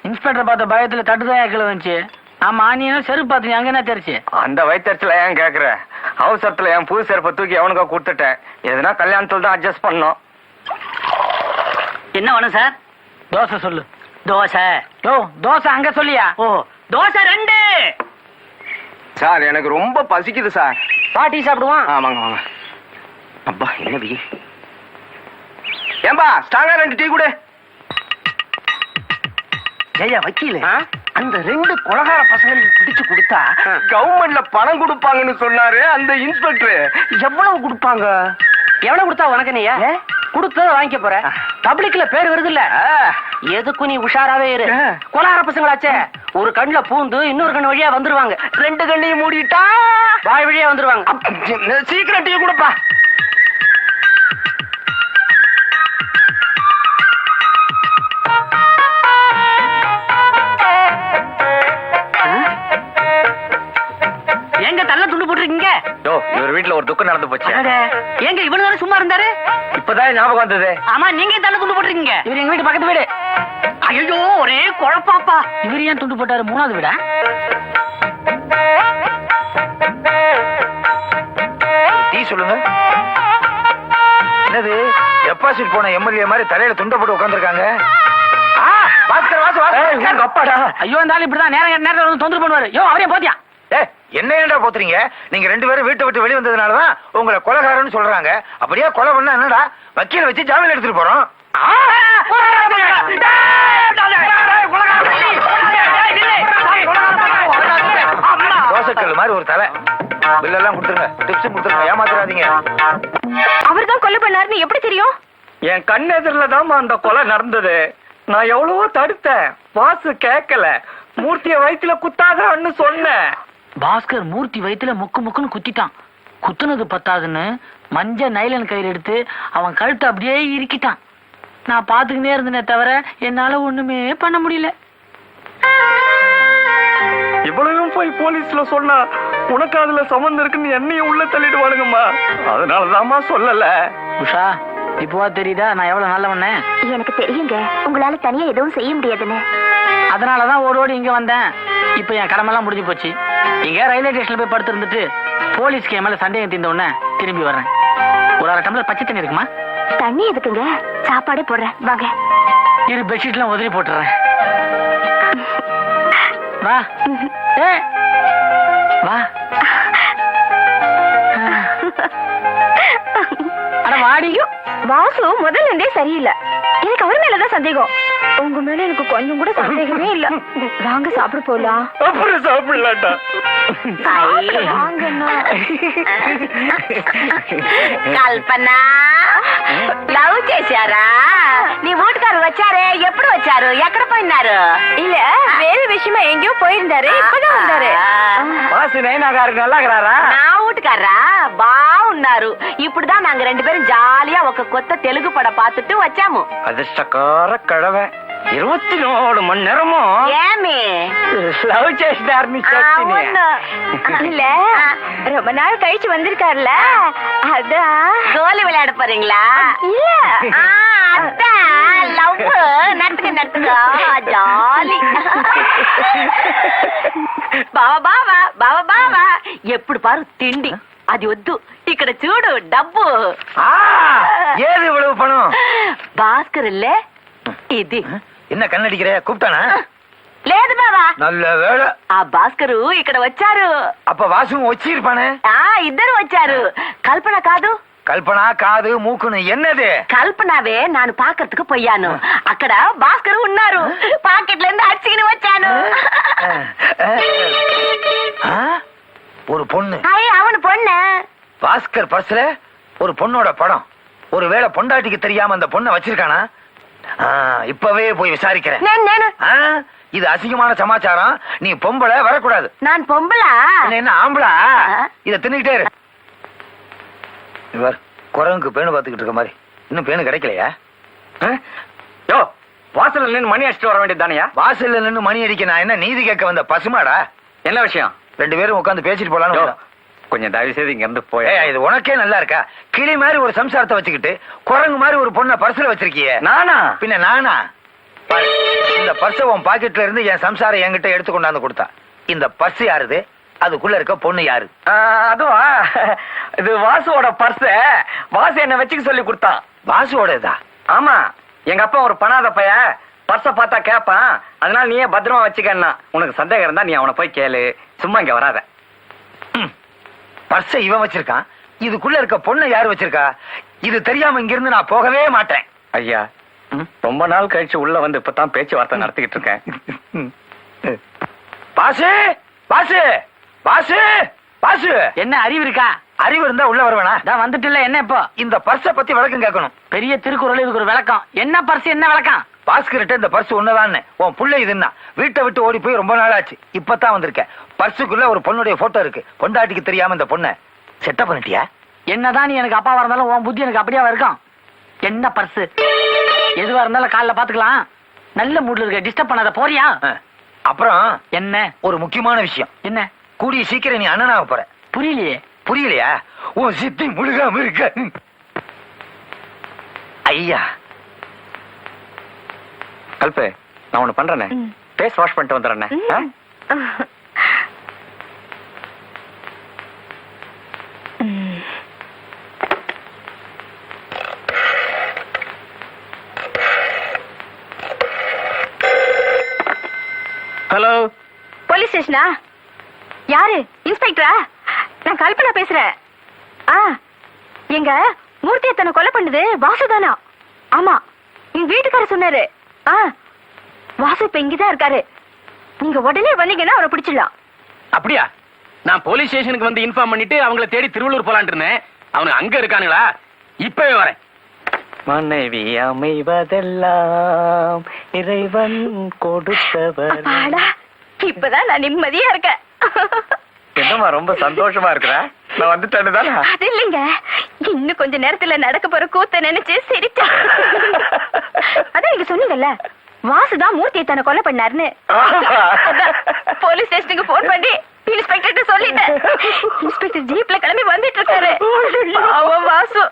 [SPEAKER 1] இன்ஸ்பெக்டர் பார்த்த பயத்துல தட்டுதான் கீழே வந்துச்சு ஆமா நீ என்ன செருப்பு பார்த்து அங்க என்ன தெரிச்சு
[SPEAKER 2] அந்த வயிற்றுல ஏன் கேக்குற அவசரத்துல என் புது செருப்பை தூக்கி எவனுக்கா கொடுத்துட்டேன் எதுனா கல்யாணத்துல தான் அட்ஜஸ்ட் பண்ணோம்
[SPEAKER 1] என்ன வேணும் சார் தோசை சொல்லு தோசை யோ தோசை அங்க சொல்லியா ஓ தோசை 2
[SPEAKER 2] சார் எனக்கு ரொம்ப பசிக்குது சார்
[SPEAKER 1] பாட்டி சாப்பிடுவான்
[SPEAKER 2] ஆமாங்க வாங்க அப்பா என்ன பி ஏம்பா ஸ்ட்ராங்கா 2 டீ கொடு
[SPEAKER 1] ஏய்யா வக்கீல அந்த 2 கொலகார பசங்களுக்கு பிடிச்சு கொடுத்தா
[SPEAKER 2] கவர்மெண்ட்ல பணம் கொடுப்பாங்கன்னு சொன்னாரு அந்த இன்ஸ்பெக்டர்
[SPEAKER 1] எவ்வளவு கொடுப்பாங்க எவ்வளவு கொடுத்தா உனக்கு நீ கொடுத்தத வாங்கிக்க போற பப்ளிக்ல பேர் வருது இல்ல எதுக்கும் நீ உஷாராவே இரு கொலகார பசங்களாச்சே ஒரு கண்ணுல பூந்து இன்னொரு கண்ணு வழியா வந்துருவாங்க 2 கண்ணையும் மூடிட்டா வாய் வழியா வந்துருவாங்க
[SPEAKER 2] சீக்கிரம் டீ கொடுப்பா
[SPEAKER 1] எங்க தள்ள துண்டு போட்டுருக்கீங்க
[SPEAKER 2] இவர் வீட்டுல ஒரு துக்கம் நடந்து போச்சு
[SPEAKER 1] எங்க இவனு தானே சும்மா இருந்தாரு
[SPEAKER 2] இப்பதான் ஞாபகம் வந்தது
[SPEAKER 1] ஆமா நீங்க தள்ள துண்டு போட்டுருக்கீங்க இவர் எங்க வீட்டு பக்கத்து வீடு ஐயோ ஒரே குழப்பாப்பா இவர் ஏன் துண்டு போட்டாரு 3வது வீடா
[SPEAKER 5] டீ சொல்லுங்க என்னது டெபாசிட் போன எம்எல்ஏ மாதிரி தலையில துண்டை போட்டு உட்காந்துருக்காங்க
[SPEAKER 2] அப்பாடா
[SPEAKER 1] ஐயோ இருந்தாலும் இப்படிதான் நேரம் வந்து தொந்தரவு பண்ணுவாரு யோ அவரே போத்தியா
[SPEAKER 5] என்ன ஏன்டா போத்துறீங்க நீங்க 2 பேரும் வீட்டை விட்டு வெளிய வந்ததுனாலதான் உங்களை கொலைகாரன்னு சொல்றாங்க அப்படியே கொலை பண்ணா என்னடா வக்கீல வச்சு ஜாமீன் எடுத்துட்டு போறோம் தோசைக்கல் மாதிரி ஒரு தலை பில்லெல்லாம் கொடுத்துருங்க டிப்ஸ் கொடுத்துருங்க ஏமாத்திராதீங்க
[SPEAKER 6] அவர்தான் கொலை பண்ணாருன்னு எப்படி தெரியும்
[SPEAKER 2] என் கண் எதிரில தான் அந்த கொலை நடந்தது நான் எவ்வளவோ தடுத்தேன் வாசு கேட்கல மூர்த்திய வயிற்றுல குத்தாதான்னு சொன்னேன்
[SPEAKER 1] பாஸ்கர் மூர்த்தி வயித்துல முக்குன்னு குத்திட்டான் குத்துனது பத்தாதுன்னு மஞ்ச நைலன் கயிறு எடுத்து அவன் கழுத்தை அப்படியே இறுக்கிட்டான் நான் பாத்துக்கிட்டே இருந்தேனே தவிர என்னால ஒண்ணுமே பண்ண முடியல
[SPEAKER 2] இவ்வளவும் போய் போலீஸ்ல சொன்னா உனக்கு அதுல சம்மந்தம் இருக்குன்னு என்னையும் உள்ள தள்ளிடுவானுங்கம்மா அதனாலதாம்மா சொல்லல
[SPEAKER 1] உஷா இப்போவா தெரியுதா நான் எவ்வளவு நல்லவண்ணே
[SPEAKER 6] எனக்கு தெரியுங்க உங்களால தனியா எதுவும் செய்ய முடியாதுன்னு
[SPEAKER 1] அதனாலதான் ஓடி இங்க வந்தேன் இப்ப என் கடமெல்லாம் முடிஞ்சு போச்சு இங்க ரயில்வே ஸ்டேஷன்ல போய் படுத்து இருந்துட்டு போலீஸ்க்கு என் மேல சந்தேகம் தீர்ந்த உடனே திரும்பி வர்றேன் ஒரு 1/2 டம்ளர் பச்சை தண்ணி இருக்குமா
[SPEAKER 6] தண்ணி எதுக்குங்க சாப்பாடே போடுறேன் வாங்க
[SPEAKER 1] இரு பெட்ஷீட் எல்லாம் உதறி போட்டுறேன் வா ஏ வா அட வாடியும்
[SPEAKER 6] வாசு முதல்ல இருந்தே சரியில்லை எனக்கு அவர் மேலதான் சந்தேகம் உங்க மேல எனக்கு கொஞ்சம் கூட சந்தேகமே இல்ல வாங்க சாப்பிட போலாம்
[SPEAKER 2] அப்புறம் சாப்பிடலாட்டா
[SPEAKER 3] కల్పనా లవ్ చేశారా నీ వీட்டுకారు వచ్చారే ఎప్పుడు వచ్చారు ఎక్కడ పోయినారు
[SPEAKER 6] இல்ல வேற விஷயமா எங்கேயோ போயிருந்தாரு இப்பதான் வந்தாரு
[SPEAKER 2] வாசு நைனாகாரு நல்லா இருக்கிறாரா
[SPEAKER 3] నా వీட்டுకారా బాగున్నారు ఇప్పుడుదా నాங்க 2 பேரும் జాలియా ఒక కొత్త తెలుగు పడ పాத்துட்டு వచ్చాము
[SPEAKER 2] அதிர்ஷ்டக்கார கழவை 24 மணி நேரமும்
[SPEAKER 3] ఏమి
[SPEAKER 2] லவ் చేసినారని
[SPEAKER 3] అవును
[SPEAKER 6] இல்ல ரொம்ப நாள் கழிச்சு வந்திருக்காருல அதான்
[SPEAKER 3] கோலி விளையாட போறீங்களா
[SPEAKER 6] இல்ல
[SPEAKER 3] அதான் லவ் நட்டுக்க ஜாலி బావా ఎప్పుడు పారు తిండి అది వద్దు ఇక్కడ చూడు డబ్బు
[SPEAKER 5] ஏது இவ்வளவு பணம்
[SPEAKER 3] భాస్కర్ ఇల్లే ఇది
[SPEAKER 5] என்ன கண்ணடிக்கிற கூப்பிட்டானா
[SPEAKER 3] లేదు బావా.
[SPEAKER 5] நல்ல வேலை.
[SPEAKER 3] ఆ భాస్కరు ఇక్కడ వచ్చారు.
[SPEAKER 5] அப்ப வாசுவும் வச்சிருப்பானே.
[SPEAKER 3] ఆ ఇద్దరు వచ్చారు. కల్పన కాదు.
[SPEAKER 5] கல்பனா காது மூக்குன்னு என்னது?
[SPEAKER 3] కల్పనవే నాను పాకర్తుకు పోయాను. అక్కడ భాస్కరు ఉన్నారు. పాకెట్ల இருந்து அடிச்சுக்கிட்டு వచ్చాను.
[SPEAKER 5] ஆ? ஒரு பொண்ணு
[SPEAKER 3] అయ్యి అవును పొన్ను.
[SPEAKER 5] பாஸ்கர் பர்ஸ்ல ஒரு பொண்ணோட படம். ஒருவேளை பொண்டாட்டிக்கு தெரியாம அந்த பொண்ணை வச்சிருக்கானா? இப்பவே போய் விசாரிக்கிறேன்.
[SPEAKER 3] నేను
[SPEAKER 5] ஆ, இது அசிங்கமான சமாச்சாரம். நீ பொம்பளை வரக்கூடாது.
[SPEAKER 3] நான் பொம்பளா?
[SPEAKER 5] என்ன ஆம்பளா? இத தின்னுக்கிட்டே இரு. இவர் குரங்குக்கு பேணு பாத்துக்கிட்டு இருக்க மாதிரி இன்னும் பேணு கிடைக்கலையா?
[SPEAKER 2] யோ வாசல்ல நின்னு மணி அடிச்சுட்டு வர வேண்டியதுதானயா?
[SPEAKER 5] வாசல்ல நின்னு மணி அடிக்க நான் என்ன நீதி கேட்க வந்த பசுமாடா?
[SPEAKER 2] என்ன விஷயம்?
[SPEAKER 5] ரெண்டு பேரும் உட்காந்து பேசிட்டு போலான்னு
[SPEAKER 2] யோ,
[SPEAKER 5] வந்தோம்.
[SPEAKER 2] கொஞ்சம் தயவு செய்து இங்க இருந்து போய்.
[SPEAKER 5] ஏய், இது உனக்கே நல்லா இருக்கா? கிளி மாதிரி ஒரு சம்சாரத்தை வச்சுக்கிட்டு குரங்கு மாதிரி ஒரு பொண்ணை பர்ஸ்ல வச்சிருக்கியே.
[SPEAKER 2] நானா?
[SPEAKER 5] பின்ன நானா? பாரு, இந்த பர்ஸ உன் பாக்கெட்ல இருந்து என் சம்சாரம் என்கிட்ட எடுத்து கொண்டாந்து கொடுத்தா. இந்த பர்ஸ் யாருது? அதுக்குள்ள இருக்க பொண்ணு யாரு?
[SPEAKER 2] அதுவா, இது வாசுவோட பர்ஸ். வாசு என்ன வச்சுக்க சொல்லி கொடுத்தான்.
[SPEAKER 5] வாசுவோடதா?
[SPEAKER 2] ஆமா, எங்க அப்பா ஒரு பணாத பைய. பர்ஸ பார்த்தா கேப்பான். அதனால நீயே பத்திரமா வச்சுக்கன்னா. உனக்கு சந்தேகம் இருந்தா நீ அவனை போய் கேளு. சும்மா இங்க வராத.
[SPEAKER 5] பர்ஸ இவன் வச்சிருக்கான். இதுக்குள்ள இருக்க பொண்ணை யாரு வச்சிருக்கா? இது தெரியாம இங்க இருந்து நான் போகவே மாட்டேன்.
[SPEAKER 2] ஐயா, ரொம்ப நாள் கழிச்சு உள்ள வந்து இப்பதான் பேச்சுவார்த்தை நடத்திக்கிட்டு இருக்கேன்.
[SPEAKER 5] பாசு, பாசு, பாசு, பாசு.
[SPEAKER 1] என்ன அறிவு இருக்கா?
[SPEAKER 5] அறிவு இருந்தா உள்ள வருவனா?
[SPEAKER 1] நான் வந்துட்டு என்ன இப்போ?
[SPEAKER 5] இந்த பர்ஸ பத்தி விளக்கம் கேட்கணும்.
[SPEAKER 1] பெரிய திருக்குறள் இதுக்கு ஒரு விளக்கம். என்ன பர்ஸ் என்ன விளக்கம்?
[SPEAKER 5] பாஸ்கர்ட்ட இந்த பர்ஸ் ஒண்ணுதான். உன் புள்ள இதுன்னா வீட்டை விட்டு ஓடி போய் ரொம்ப நாள் ஆச்சு. இப்பதான் வந்திருக்கேன். பர்சுக்குள்ள ஒரு பொண்ணுடைய போட்டோ இருக்கு. பொண்டாட்டிக்கு தெரியாம இந்த பொண்ணை செட்டப் பண்ணிட்டியா?
[SPEAKER 1] என்னதான் நீ எனக்கு அப்பாவா இருந்தாலும் உன் புத்தி எனக்கு அப்படியே இருக்கும். என்ன பர்ஸ்? எதுவா இருந்தாலும் காலைல பாத்துக்கலாம். நல்ல மூட்ல இருக்க, டிஸ்டர்ப் பண்ணாத. போறியா?
[SPEAKER 5] அப்புறம்
[SPEAKER 1] என்ன
[SPEAKER 5] ஒரு முக்கியமான விஷயம்.
[SPEAKER 1] என்ன?
[SPEAKER 5] கூடிய சீக்கிரம் நீ அண்ணனாக போற.
[SPEAKER 1] புரியலையே.
[SPEAKER 5] புரியலையா? உன் சித்தி முழுகாம இருக்க. ஐயா
[SPEAKER 2] கல்பு, நான் ஒண்ணு பண்றேனே. ஃபேஸ் வாஷ் பண்ணிட்டு வந்துடுறேனே.
[SPEAKER 4] Hello,
[SPEAKER 6] police ஸ்டேஷனா? யாரு? இன்ஸ்பெக்டரா? நான் கல்பனா பேசுறேன். எங்க மூர்த்தியை தன்னை கொலை பண்ணுது வாசுதானா? ஆமா, எங்க வீட்டுக்காரர் சொன்னாரு. வாசு இப்ப இங்கதான் இருக்காரு. நீங்க உடனே வந்தீங்கன்னா அவரை பிடிச்சிடலாம்.
[SPEAKER 4] அப்படியா? நான் போலீஸ் ஸ்டேஷனுக்கு வந்து இன்ஃபார்ம் பண்ணிட்டு அவங்கள தேடி திருவள்ளூர் போலான் இருந்தேன். அவனுக்கு அங்க இருக்கானுங்களா? இப்பவே வரேன்.
[SPEAKER 2] மனைவி அமைவதெல்லாம் இறைவன் கொடுத்தவர்.
[SPEAKER 6] அப்பாடா, இப்பதான் நான் நிம்மதியா இருக்கேன்.
[SPEAKER 2] என்னம்மா ரொம்ப சந்தோஷமா இருக்கிற? நான் வந்துட்டேன்னு தானே?
[SPEAKER 6] அது இல்லைங்க, இன்னும் கொஞ்ச நேரத்துல நடக்க போற கூத்த நினைச்சு சிரிச்சேன். அதான் நீங்க சொன்னீங்கல்ல, வாசுதான் மூர்த்தியை தன்னை கொலை பண்ணாருன்னு. போலீஸ் ஸ்டேஷனுக்கு போன் பண்ணி இன்ஸ்பெக்டர் சொல்லிட்டேன். இன்ஸ்பெக்டர் ஜீப்ல கிளம்பி வந்துட்டு இருக்காரு. பாவம் வாசு.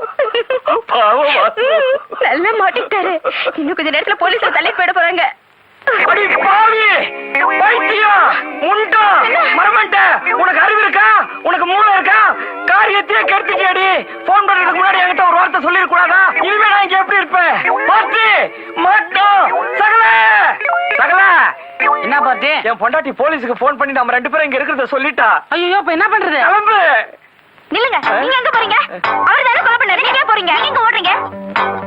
[SPEAKER 6] நல்லா மாட்டிக்கிட்டாரு. இன்னும் கொஞ்ச நேரத்துல போலீஸ்ல தள்ளி போயிட போறாங்க.
[SPEAKER 2] உனக்கு அறிவு இருக்கா? உனக்கு மூளை இருக்கா? காரியத்தையே கெடுத்துட்டேடி. போன் பண்றதுக்கு முன்னாடி என்கிட்ட ஒரு வார்த்தை சொல்லிட கூடாதா? இனிமே நான் இங்க எப்படி இருப்பேன்? பார்த்து மாட்டோம். சகல சகல,
[SPEAKER 1] என்ன பார்த்து?
[SPEAKER 2] என் பொண்டாட்டி போலீஸுக்கு போன் பண்ணி நம்ம ரெண்டு பேரும் இங்க இருக்கிறத சொல்லிட்டா.
[SPEAKER 1] ஐயோ, இப்ப என்ன பண்றது?
[SPEAKER 2] கிளம்பு.
[SPEAKER 6] நில்லுங்க, நீங்க எங்க போறீங்க? அவர் தானே கொலை பண்ணாரு. நீங்க போறீங்க? நீங்க ஓடுறீங்க.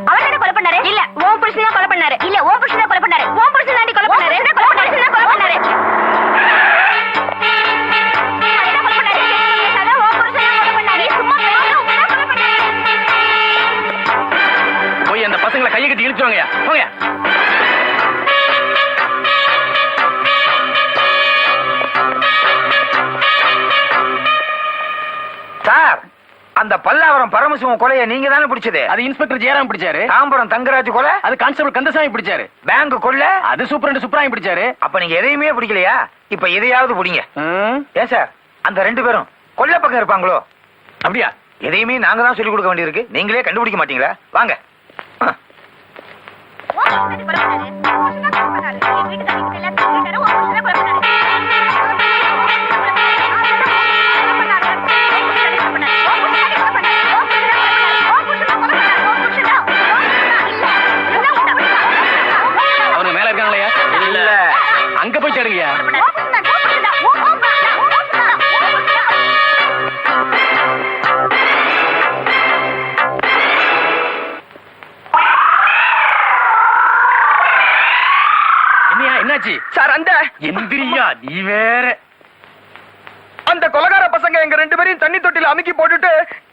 [SPEAKER 6] அவர் தானே கொலை பண்ணாரு. இல்ல, ஓம் புருஷன் தான் கொலை பண்ணாரு. இல்ல, ஓம் புருஷன் தான் கொலை பண்ணாரு. ஓம் புருஷன் தாண்டி கொலை பண்ணாரு. கொலை பண்ணாரு. கொலை பண்ணாரு.
[SPEAKER 4] போய் அந்த பசங்களை கையை கட்டி இழுச்சுவாங்க. போங்க.
[SPEAKER 5] சார், அந்த பல்லாவரம் பரமசிவம் கொலையை நீங்க தானே பிடிச்சது?
[SPEAKER 4] அது இன்ஸ்பெக்டர் ஜெயராம் பிடிச்சாரு.
[SPEAKER 5] தாம்பரம் தங்கராஜ் கொலை
[SPEAKER 4] அது கான்ஸ்டபிள் கந்தசாமி பிடிச்சாரு.
[SPEAKER 5] பேங்க் கொள்ளை
[SPEAKER 4] அது சூப்பரண்ட் சுப்ராயம் பிடிச்சாரு.
[SPEAKER 5] அப்ப நீங்க எதையுமே பிடிக்கலையா? இப்ப எதையாவது பிடிங்க. ஏன் சார், அந்த ரெண்டு பேரும் கொல்லை பக்கம் இருப்பாங்களோ?
[SPEAKER 4] அப்படியா?
[SPEAKER 5] எதையுமே நாங்க தான் சொல்லி கொடுக்க வேண்டியிருக்கு. நீங்களே கண்டுபிடிக்க மாட்டீங்களா? வாங்க.
[SPEAKER 4] அவனுக்கு மேல இருக்காங்களா? இல்ல, அங்க
[SPEAKER 1] போய் சேருங்கய்யா. என்னையா என்னாச்சு
[SPEAKER 2] சார் அந்த
[SPEAKER 1] எந்திரியா நீ வேற.
[SPEAKER 2] அந்த கொலகார பசங்க எங்க 2 பேரையும் தண்ணி தொட்டில அமுக்கி போட்டுட்டு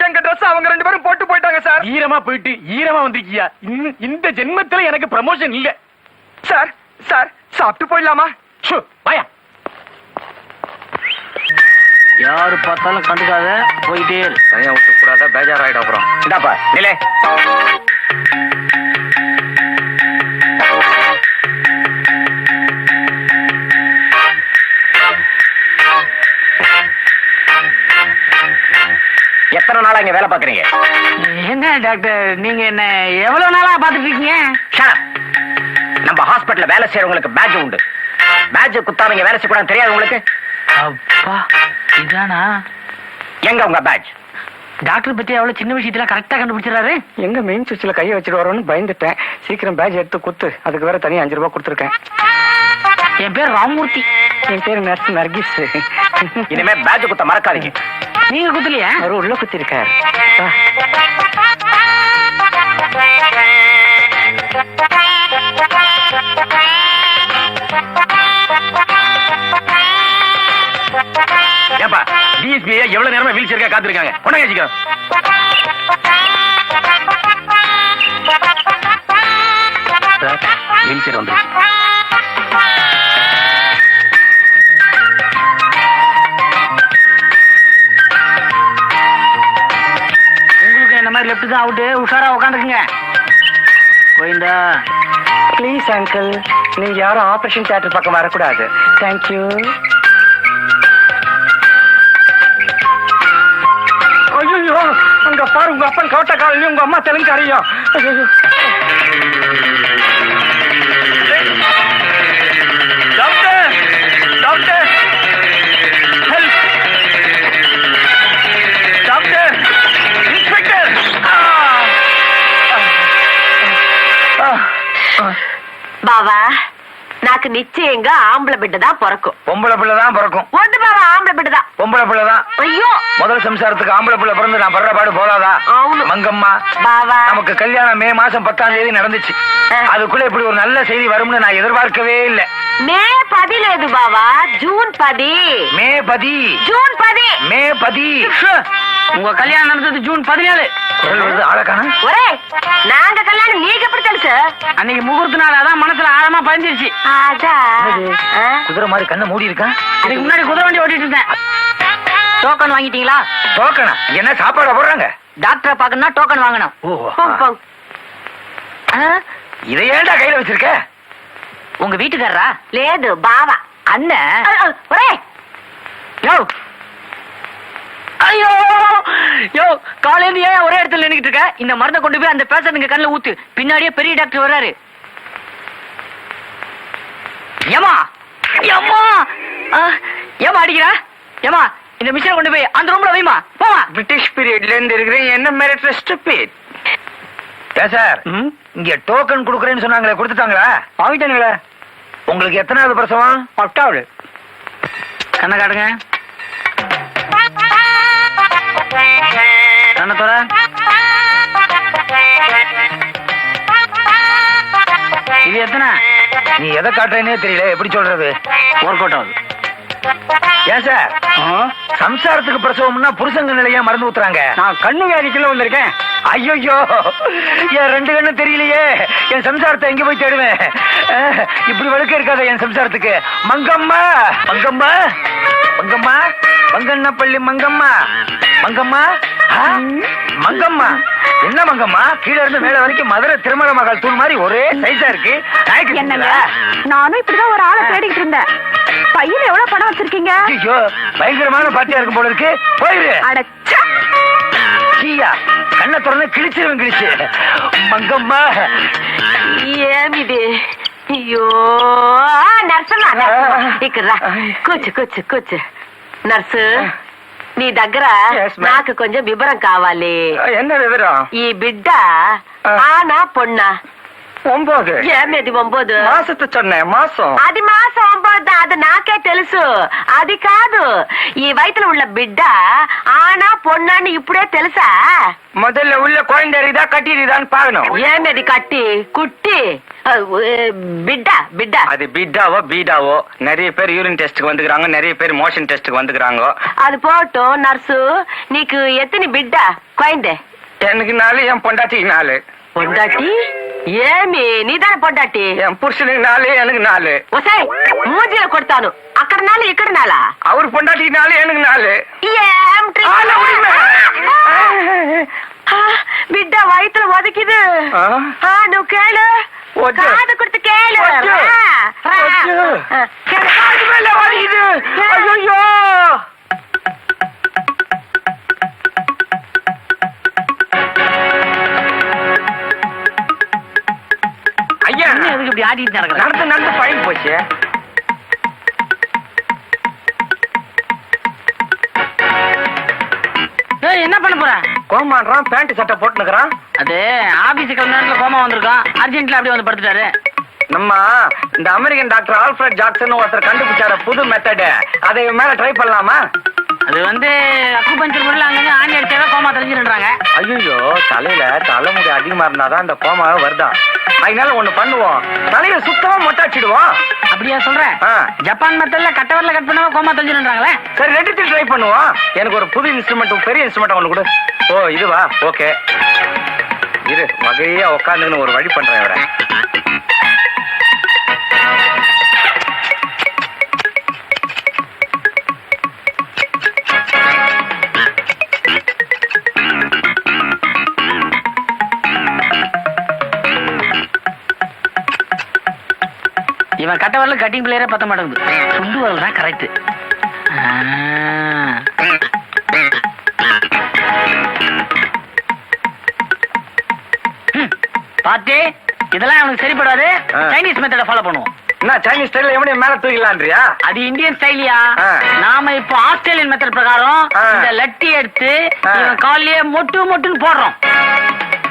[SPEAKER 2] எங்க ட்ரெஸ் அவங்க 2 பேரும் போட்டு போயிட்டாங்க சார்.
[SPEAKER 1] ஈரமா போயிட்டு ஈரமா வந்திருக்கியா? இந்த ஜென்மத்துல எனக்கு ப்ரமோஷன் இல்ல.
[SPEAKER 2] சார் சார் சாப்பிட்டு போயிடலாமா?
[SPEAKER 1] ஷோ, வாயா. யாரு பார்த்தாலும் கண்டுக்காத, போயிட்டே இரு.
[SPEAKER 2] தனியா விட்டு கூடாத, பேஜாராயிடும் அப்புறம். இந்தாப்பா நிலே. எத்தனை நாளா இங்க வேலை பாக்குறீங்க?
[SPEAKER 1] என்ன டாக்டர், நீங்க என்ன எவ்வளவு நாளா பாத்துட்டு இருக்கீங்க?
[SPEAKER 2] Shut up. நம்ம ஹாஸ்பிடல்ல வேலை செய்யறவங்களுக்கு பேட்ஜ் உண்டு. பேட்ஜ் குத்தாம இங்க வேலை செய்யக்கூடாது தெரியாது உங்களுக்கு?
[SPEAKER 1] அப்பா, இதானா
[SPEAKER 2] எங்க உங்க பேட்ஜ்?
[SPEAKER 1] டாக்டர் பத்தி அவ்வளவு சின்ன விஷயத்துல கரெக்டா கண்டுபிடிச்சிடறாரு.
[SPEAKER 2] எங்க மெயின் சுவிட்ச்ல கையை வச்சுட்டு வரோன்னு பயந்துட்டேன். சீக்கிரம் பேட்ஜ் எடுத்து குத்து. அதுக்கு வேற தனியா 5 ரூபாய் கொடுத்துருக்கேன்.
[SPEAKER 1] என் பேர் ராமூர்த்தி.
[SPEAKER 2] என் பேரு நர்ஸ் நர்கிஸ். இனிமே பேட்ஜ் குத்த மறக்காதீங்க.
[SPEAKER 1] நீங்க குத்தலையா?
[SPEAKER 2] அவரு உள்ள குத்தி இருக்காரு.
[SPEAKER 1] ஏப்பா, டிஎஸ்பி எவ்வளவு நேரமா வீல் சேர்க்கா காத்திருக்காங்க. உடனே வச்சுக்கோ. வீல் சேர் வந்து உங்களுக்கு என்ன மாதிரி லெப்ட் தான் அவுட்டு. உஷாரா உட்காந்துக்குங்க. கோயிந்தா,
[SPEAKER 2] ப்ளீஸ் அங்கிள், நீங்க யாரும் ஆபரேஷன் தியேட்டர் பக்கம் வரக்கூடாது. தேங்க்யூ. ஐயோ, அங்க பாரு, உங்க அப்பன் கோட்டக்காரனையும் உங்க அம்மா தெலுங்காரையும். Doctor, doctor, help, doctor, inspector.
[SPEAKER 3] బావా నాకు నిశ్చయంగా ఆంబళ బిడ్డ దా పొరக்கும்.
[SPEAKER 5] பொம்பளை பிள்ளை தான் பிறக்கும்.
[SPEAKER 3] వద్దు బావా, ఆంబళ బిడ్డ దా.
[SPEAKER 5] பொம்பளை பிள்ளை தான்.
[SPEAKER 3] అయ్యో
[SPEAKER 5] முதல் சம்சாரத்துக்கு ஆம்பளை பிள்ளை பிறந்து நான் படுற பாடு போதாதா?
[SPEAKER 3] అవును
[SPEAKER 5] மங்கம்மா,
[SPEAKER 3] బావా.
[SPEAKER 5] நமக்கு கல்யாணம் மே மாசம் 10ஆம் தேதி நடந்துச்சு. அதுக்குள்ள இப்படி ஒரு நல்ல செய்தி வரும்னு நான் எதிர்பார்க்கவே இல்லை.
[SPEAKER 3] మే 10 లేదు బావా, జూన్ 10.
[SPEAKER 5] மே 10.
[SPEAKER 3] జూన్ 10.
[SPEAKER 5] மே 10.
[SPEAKER 1] உங்க கல்யாணம் நடந்தது ஜூன் 17.
[SPEAKER 5] குரல் வருது, ஆளக்கான.
[SPEAKER 3] ఒరే, నాంగ కళ్యాణం నీకెప్పుడు తెలుసు?
[SPEAKER 1] அன்னைக்கு முகூர்த்த நாள், அதான் மனசுல ஆழமா பதிஞ்சிருச்சு.
[SPEAKER 3] అదా
[SPEAKER 5] குதிரை மாதிரி கண்ணை மூடி இருக்கா?
[SPEAKER 1] அதுக்கு முன்னாடி குதிரை வண்டி ஓட்டிட்டு இருந்தேன். டோக்கன் வாங்கிட்டீங்களா?
[SPEAKER 5] டோக்கனா? என்ன சாப்பாடு போடுறாங்க?
[SPEAKER 1] டாக்டரை பாக்கணும்னா டோக்கன் வாங்கணும்.
[SPEAKER 3] పొంగ్ పొంగ్.
[SPEAKER 5] இதை ஏன்டா கையில வச்சிருக்க?
[SPEAKER 1] உங்க வீட்டுக்காரரா?
[SPEAKER 3] లేదు బావా.
[SPEAKER 1] அண்ணன்.
[SPEAKER 3] ఒరే,
[SPEAKER 1] யோ, ஐயோ யோ, காலையில ஏன் ஒரே இடத்துல நின்னுட்டு இருக்க? இந்த மருந்தை கொண்டு போய் அந்த பேஷண்ட்ங்க கண்ணுல ஊத்து. பின்னாடியே பெரிய டாக்டர் வர்றாரு. ஏமா ஏமா ஏமா அடிக்கிறா? ஏமா, இந்த மிஷினை கொண்டு போய் அந்த ரூம்ல வைமா. போமா.
[SPEAKER 2] பிரிட்டிஷ் பீரியட்ல இருந்து இருக்கிறேன். என்ன மிரட்டுற ஸ்டூபிட்.
[SPEAKER 5] சார், இங்க டோக்கன் குடுக்கறேன்னு சொன்னாங்களே, கொடுத்துட்டாங்களா?
[SPEAKER 2] வாங்கிட்டானுங்களே.
[SPEAKER 5] உங்களுக்கு எத்தனாவது பிரசவம்?
[SPEAKER 2] 10வது.
[SPEAKER 1] கண்ணை காட்டுங்க. கண்ணை தோற. இது எத்தனை?
[SPEAKER 5] நீ எதை காட்டுறேன்னே தெரியல, எப்படி சொல்றது?
[SPEAKER 1] ஒர்க் அவுட் ஆகுது.
[SPEAKER 5] ஏன் சார், சம்சாரத்துக்கு பிரசவம்னா புருஷங்க நிலையா மருந்து ஊத்துறாங்க?
[SPEAKER 2] நான் கண்ணு வியாதிக்குள்ள வந்திருக்கேன்.
[SPEAKER 5] ஐயோ, என் 2 கண்ணு தெரியலையே. என் சம்சாரத்தை எங்க போய் தேடுவேன்? இப்படி வழுக்க இருக்காத என் சம்சாரத்துக்கு. மங்கம்மா, மங்கம்மா, மங்கம்மா, மங்கண்ணப்பள்ளி மங்கம்மா, மங்கம்மா, மங்கம்மா. என்ன மங்கம்மா, கீழ இருந்து மேல வரைக்கும் மதுரை திருமண மகள் தூண் மாதிரி ஒரே சைஸா இருக்கு.
[SPEAKER 6] என்னங்க, நானும் இப்படிதான் ஒரு ஆளை தேடிட்டு இருந்தேன். பையன் எவ்வளவு பணம் வச்சிருக்கீங்க?
[SPEAKER 5] ஐயோ, பயங்கரமான பாட்டியா இருக்கும் போல இருக்கு. போயிரு.
[SPEAKER 6] அடச்சா,
[SPEAKER 5] சீயா, கண்ணை திறந்து கிழிச்சிருவேன், கிழிச்சு. மங்கம்மா,
[SPEAKER 3] ఏమిది? అయ్యో, నర్సమ్మా, ఇక్కడ రా. కూర్చో కూర్చో కూర్చో. నర్సు, నీ దగ్గర
[SPEAKER 2] Yes, ma'am.
[SPEAKER 3] నాకు కొంచెం వివరం కావాలి.
[SPEAKER 2] என்ன விவரம்?
[SPEAKER 3] ఈ బిడ్డ ఆనా పొన్నా?
[SPEAKER 2] 9.
[SPEAKER 3] ఏమేది 9?
[SPEAKER 2] மாசத்தை சொன்னேன். மாசம்
[SPEAKER 3] అది మాసం 9. అది నాకే తెలుసు అది కాదు ఈ వయసులో ఉన్న బిడ్డ ఆనా పొన్నాన్ని ఇప్పుడే తెలుసా
[SPEAKER 2] முதல்ல உள்ள குழந்தை இருக்குதா கட்டி இருக்குதான்னு பாக்கணும்.
[SPEAKER 3] ఏమేది కట్టి కుట్టి బిడ్డ బిడ్డ
[SPEAKER 2] அது பிட்டாவோ பீடாவோ நிறைய பேர் யூரின் டெஸ்ட்டுக்கு வந்துக்கிறாங்க, நிறைய பேர் மோஷன் டெஸ்ட்டுக்கு வந்துக்கிறாங்க.
[SPEAKER 3] అది పోటు నర్సు నీకు ఎత్తిని బిడ్డ కొయిందే
[SPEAKER 2] எனக்கு 4, என் பொண்டாட்டிக்கு 4.
[SPEAKER 3] పొడ్డాటి ఏమి నీదాని పొడ్డాటి
[SPEAKER 2] என் புருஷனுக்கு 4, எனக்கு 4.
[SPEAKER 3] ఒసే మూజీలో కొడతాను అక్కడ నాలు ఇక్కడ నాలా
[SPEAKER 2] அவர் பொண்டாட்டிக்கு 4, எனக்கு 4.
[SPEAKER 3] ఏం బిడ్డ వయసులో ఒదికిదు నువ్వు కేಳು
[SPEAKER 2] వద్దు.
[SPEAKER 3] కాదు కుర్తి కేಳು
[SPEAKER 2] వద్దు. వద్దు. காது மேல வலிக்குது. ஐயோ ஐயா,
[SPEAKER 1] என்ன எதுக்கு இப்படி ஆடிட்டு நடக்கிற?
[SPEAKER 2] நடந்து நடந்து பழகி போச்சு.
[SPEAKER 1] ஏய், என்ன பண்ண போற?
[SPEAKER 2] கோமான்றான், பேண்ட் சட்டை போட்டுனுக்குறான்.
[SPEAKER 1] அது ஆபீஸ் கிளம்ப நேரத்துல கோமா வந்திருக்கான், அர்ஜென்ட்ல அப்படியே வந்து படுத்துட்டாரு.
[SPEAKER 2] நம்ம இந்த அமெரிக்கன் டாக்டர் ஆல்ஃபிரட் ஜாக்சன் ஒருத்தர் கண்டுபிடிச்சார புது மெத்தட், அதை மேல ட்ரை பண்ணலாமா?
[SPEAKER 1] அது வந்து அக்குபஞ்சர் முறையில் அங்கங்க ஆணி அடிச்சாதான் கோமா தெரிஞ்சுன்றாங்க.
[SPEAKER 2] ஐயோ, தலையில தலைமுடி அதிகமா இருந்தாதான் அந்த கோமாவே வருதா. அதனால ஒண்ணு பண்ணுவோம், தலையில சுத்தமா மொட்டாச்சிடுவோம்.
[SPEAKER 1] அப்படியா சொல்றேன்?
[SPEAKER 2] ஆ.
[SPEAKER 1] ஜப்பான் மெத்தட்ல கட்டவரில் கட் பண்ணாம கோமா தெரிஞ்சுன்றாங்களே.
[SPEAKER 2] சரி, ரெண்டுத்தையும் ட்ரை பண்ணுவோம். எனக்கு ஒரு புது இன்ஸ்ட்ருமெண்ட், பெரிய இன்ஸ்ட்ருமெண்ட் ஒண்ணு கொடு. ஓ, இதுவா? ஓகே, இரு, வகையா உட்காந்துன்னு ஒரு வழி பண்றேன் இவரை.
[SPEAKER 1] இவன் கட்டவரில் கட்டிங் பிளேயரே பத்த மாட்டேங்குது, சுண்டு வரல் தான் கரெக்ட். பாட்டி, இதெல்லாம் அவனுக்கு சரிப்படாது. சைனீஸ் மெத்தட ஃபாலோ பண்ணுவோம்.
[SPEAKER 2] என்ன சைனீஸ் ஸ்டைல்ல எவனையும் மேல தூக்கலான்றியா?
[SPEAKER 1] அது இந்தியன் ஸ்டைலியா?
[SPEAKER 2] ஆ.
[SPEAKER 1] நாம இப்போ ஆஸ்திரேலியன் மெத்தட் பிரகாரம்
[SPEAKER 2] ஆ.
[SPEAKER 1] இந்த லட்டி எடுத்து
[SPEAKER 2] ஆ.
[SPEAKER 1] இவன் கால்லயே மொட்டு மொட்டுன்னு போடுறோம்.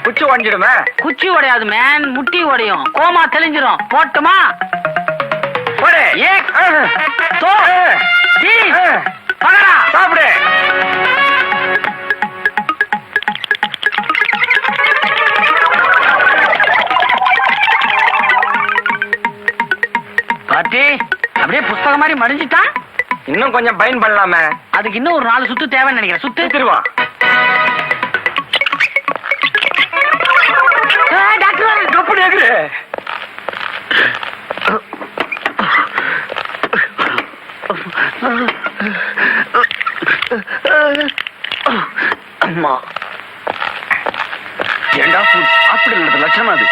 [SPEAKER 2] குச்சி ஒஞ்சிடுமே.
[SPEAKER 1] குச்சி உடையாது மேன், முட்டி உடையும். கோமா தெளிஞ்சிரும். போட்டுமா?
[SPEAKER 2] போடு.
[SPEAKER 1] ஏக், தோ, தீஸ்,
[SPEAKER 2] ஆ.
[SPEAKER 1] பகடா.
[SPEAKER 2] சாப்பிடு.
[SPEAKER 1] பாட்டி, அப்படியே புஸ்தகம் மாதிரி மடிஞ்சிட்டான்.
[SPEAKER 2] இன்னும் கொஞ்சம் பயன் பண்ணலாமே.
[SPEAKER 1] அதுக்கு இன்னும் ஒரு 4 சுத்து தேவைன்னு நினைக்கிறேன். சுத்து
[SPEAKER 2] திருவான்.
[SPEAKER 1] டாக்டர்
[SPEAKER 2] அப்படி ஆகுது.
[SPEAKER 5] அம்மா, ஏண்டா ஹாஸ்பிட்டல் லட்சணமா அது?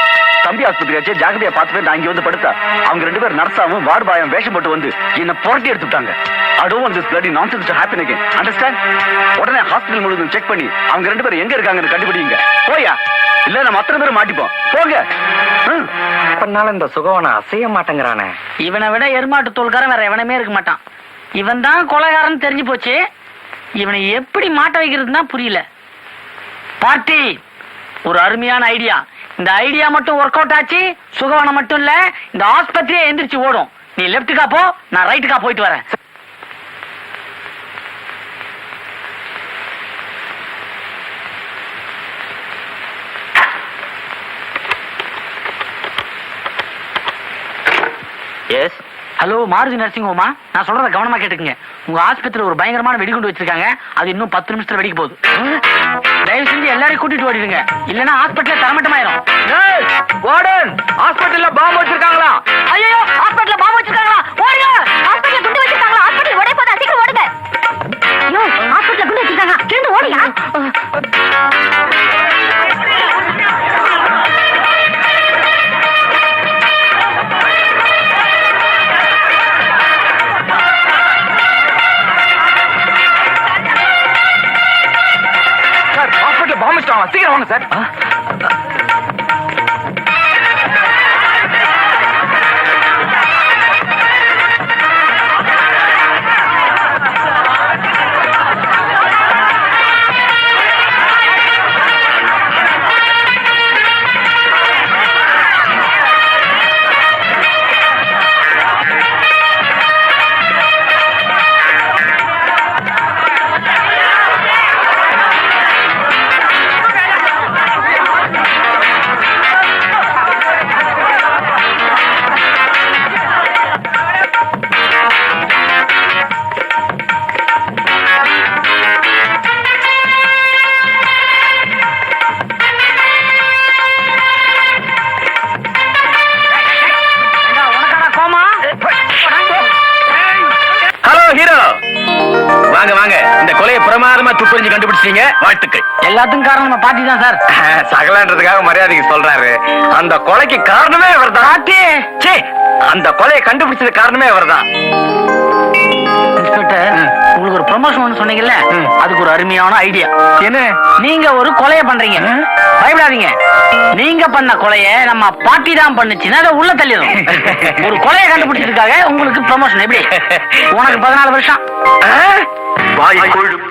[SPEAKER 5] தம்பி ஆஸ்பத்திரியாச்சே, ஜாகிரதையா பார்த்துட்டு நான் இங்க வந்து படுத்தா அவங்க 2 பேர் நர்ஸாவும் வார்டு பாயம் வேஷம் போட்டு வந்து என்ன புரட்டி எடுத்துட்டாங்க. I don't want this bloody nonsense to happen again. Understand? உடனே ஹாஸ்பிடல் முழுவதும் செக் பண்ணி அவங்க 2 பேரும் எங்க இருக்காங்கன்னு கண்டுபிடிங்க. போயா, இல்ல நம்ம அத்தனை பேரும் மாட்டிப்போம். போங்க.
[SPEAKER 2] பண்ணாலும் இந்த சுகவனை அசைய மாட்டேங்கிறானே.
[SPEAKER 1] இவனை விட எருமாட்டு தோல்காரன் வேற எவனமே இருக்க மாட்டான். இவன் தான் கொலைகாரன் தெரிஞ்சு போச்சு. இவனை எப்படி மாட்ட வைக்கிறதுன்னு தான் புரியல. பார்ட்டி, ஒரு அருமையான ஐடியா. இந்த ஐடியா மட்டும் ஒர்க் அவுட் ஆச்சு, சுகவனம் மட்டும் இல்ல, இந்த ஆஸ்பத்திரியே எந்திரிச்சு ஓடும். நீ லெப்டுக்கா போ, நான் ரைட்டுக்கா போயிட்டு வரேன்.
[SPEAKER 2] எஸ்.
[SPEAKER 1] ஹலோ, மாருதி நர்சிங் ஹோமா? நான் சொல்றத கவனமா கேட்டுக்கங்க. உங்க ஆஸ்பத்திரியில ஒரு பயங்கரமான வெடிகுண்டு வச்சிருக்காங்க. அது இன்னும் 10 நிமிஷத்துல வெடிக்க போகுது. தயவு செஞ்சு எல்லாரையும் கூட்டிட்டு ஓடிடுங்க, இல்லன்னா ஹாஸ்பிட்டல் தரமட்டமாயிரும்.
[SPEAKER 2] வார்டன், ஹாஸ்பிட்டல்ல பாம்பு வச்சிருக்காங்களா?
[SPEAKER 6] ஐயோ, ஹாஸ்பிடல்ல பாம்பு வச்சிருக்காங்களா? ஓடுங்க. ஹாஸ்பிடல்ல குண்டு வச்சிருக்காங்களா? ஹாஸ்பிடல் உடைய போதா, சீக்கிரம் ஓடுங்க. ஐயோ, ஹாஸ்பிடல்ல குண்டு வச்சிருக்காங்க, கிளம்பி ஓடுங்க.
[SPEAKER 2] சார், ஹாஸ்பிட்டல்ல பாம்பு வச்சிட்டாங்க, சீக்கிரம் வாங்க சார். கண்டுபிடிச்சிட்டீங்க, வாழ்த்துக்கள்.
[SPEAKER 1] எல்லாத்துக்கும் காரணம் நம்ம பாட்டி தான் சார்.
[SPEAKER 2] சகலன்றதுக்காக மரியாதைக்கு சொல்றாரு. அந்த கொலைக்கு காரணமே இவர்தான். சே, அந்த கொலையை கண்டுபிடிச்சது காரணமே இவர்தான்.
[SPEAKER 1] இன்ஸ்பெக்டர், உங்களுக்கு ஒரு ப்ரொமோஷன் சொன்னீங்கல்ல, அதுக்கு ஒரு அருமையான ஐடியா.
[SPEAKER 2] என்ன?
[SPEAKER 1] நீங்க ஒரு கொலையை பண்றீங்க, பயப்படாதீங்க. நீங்க பண்ண கொலைய நம்ம பாட்டி தான் பண்ணுச்சுன்னா அதை உள்ள தள்ளிடும். ஒரு கொலையை கண்டுபிடிச்சதுக்காக உங்களுக்கு ப்ரொமோஷன். எப்படி? உனக்கு 14 வருஷம்.
[SPEAKER 2] வாய்க்குள்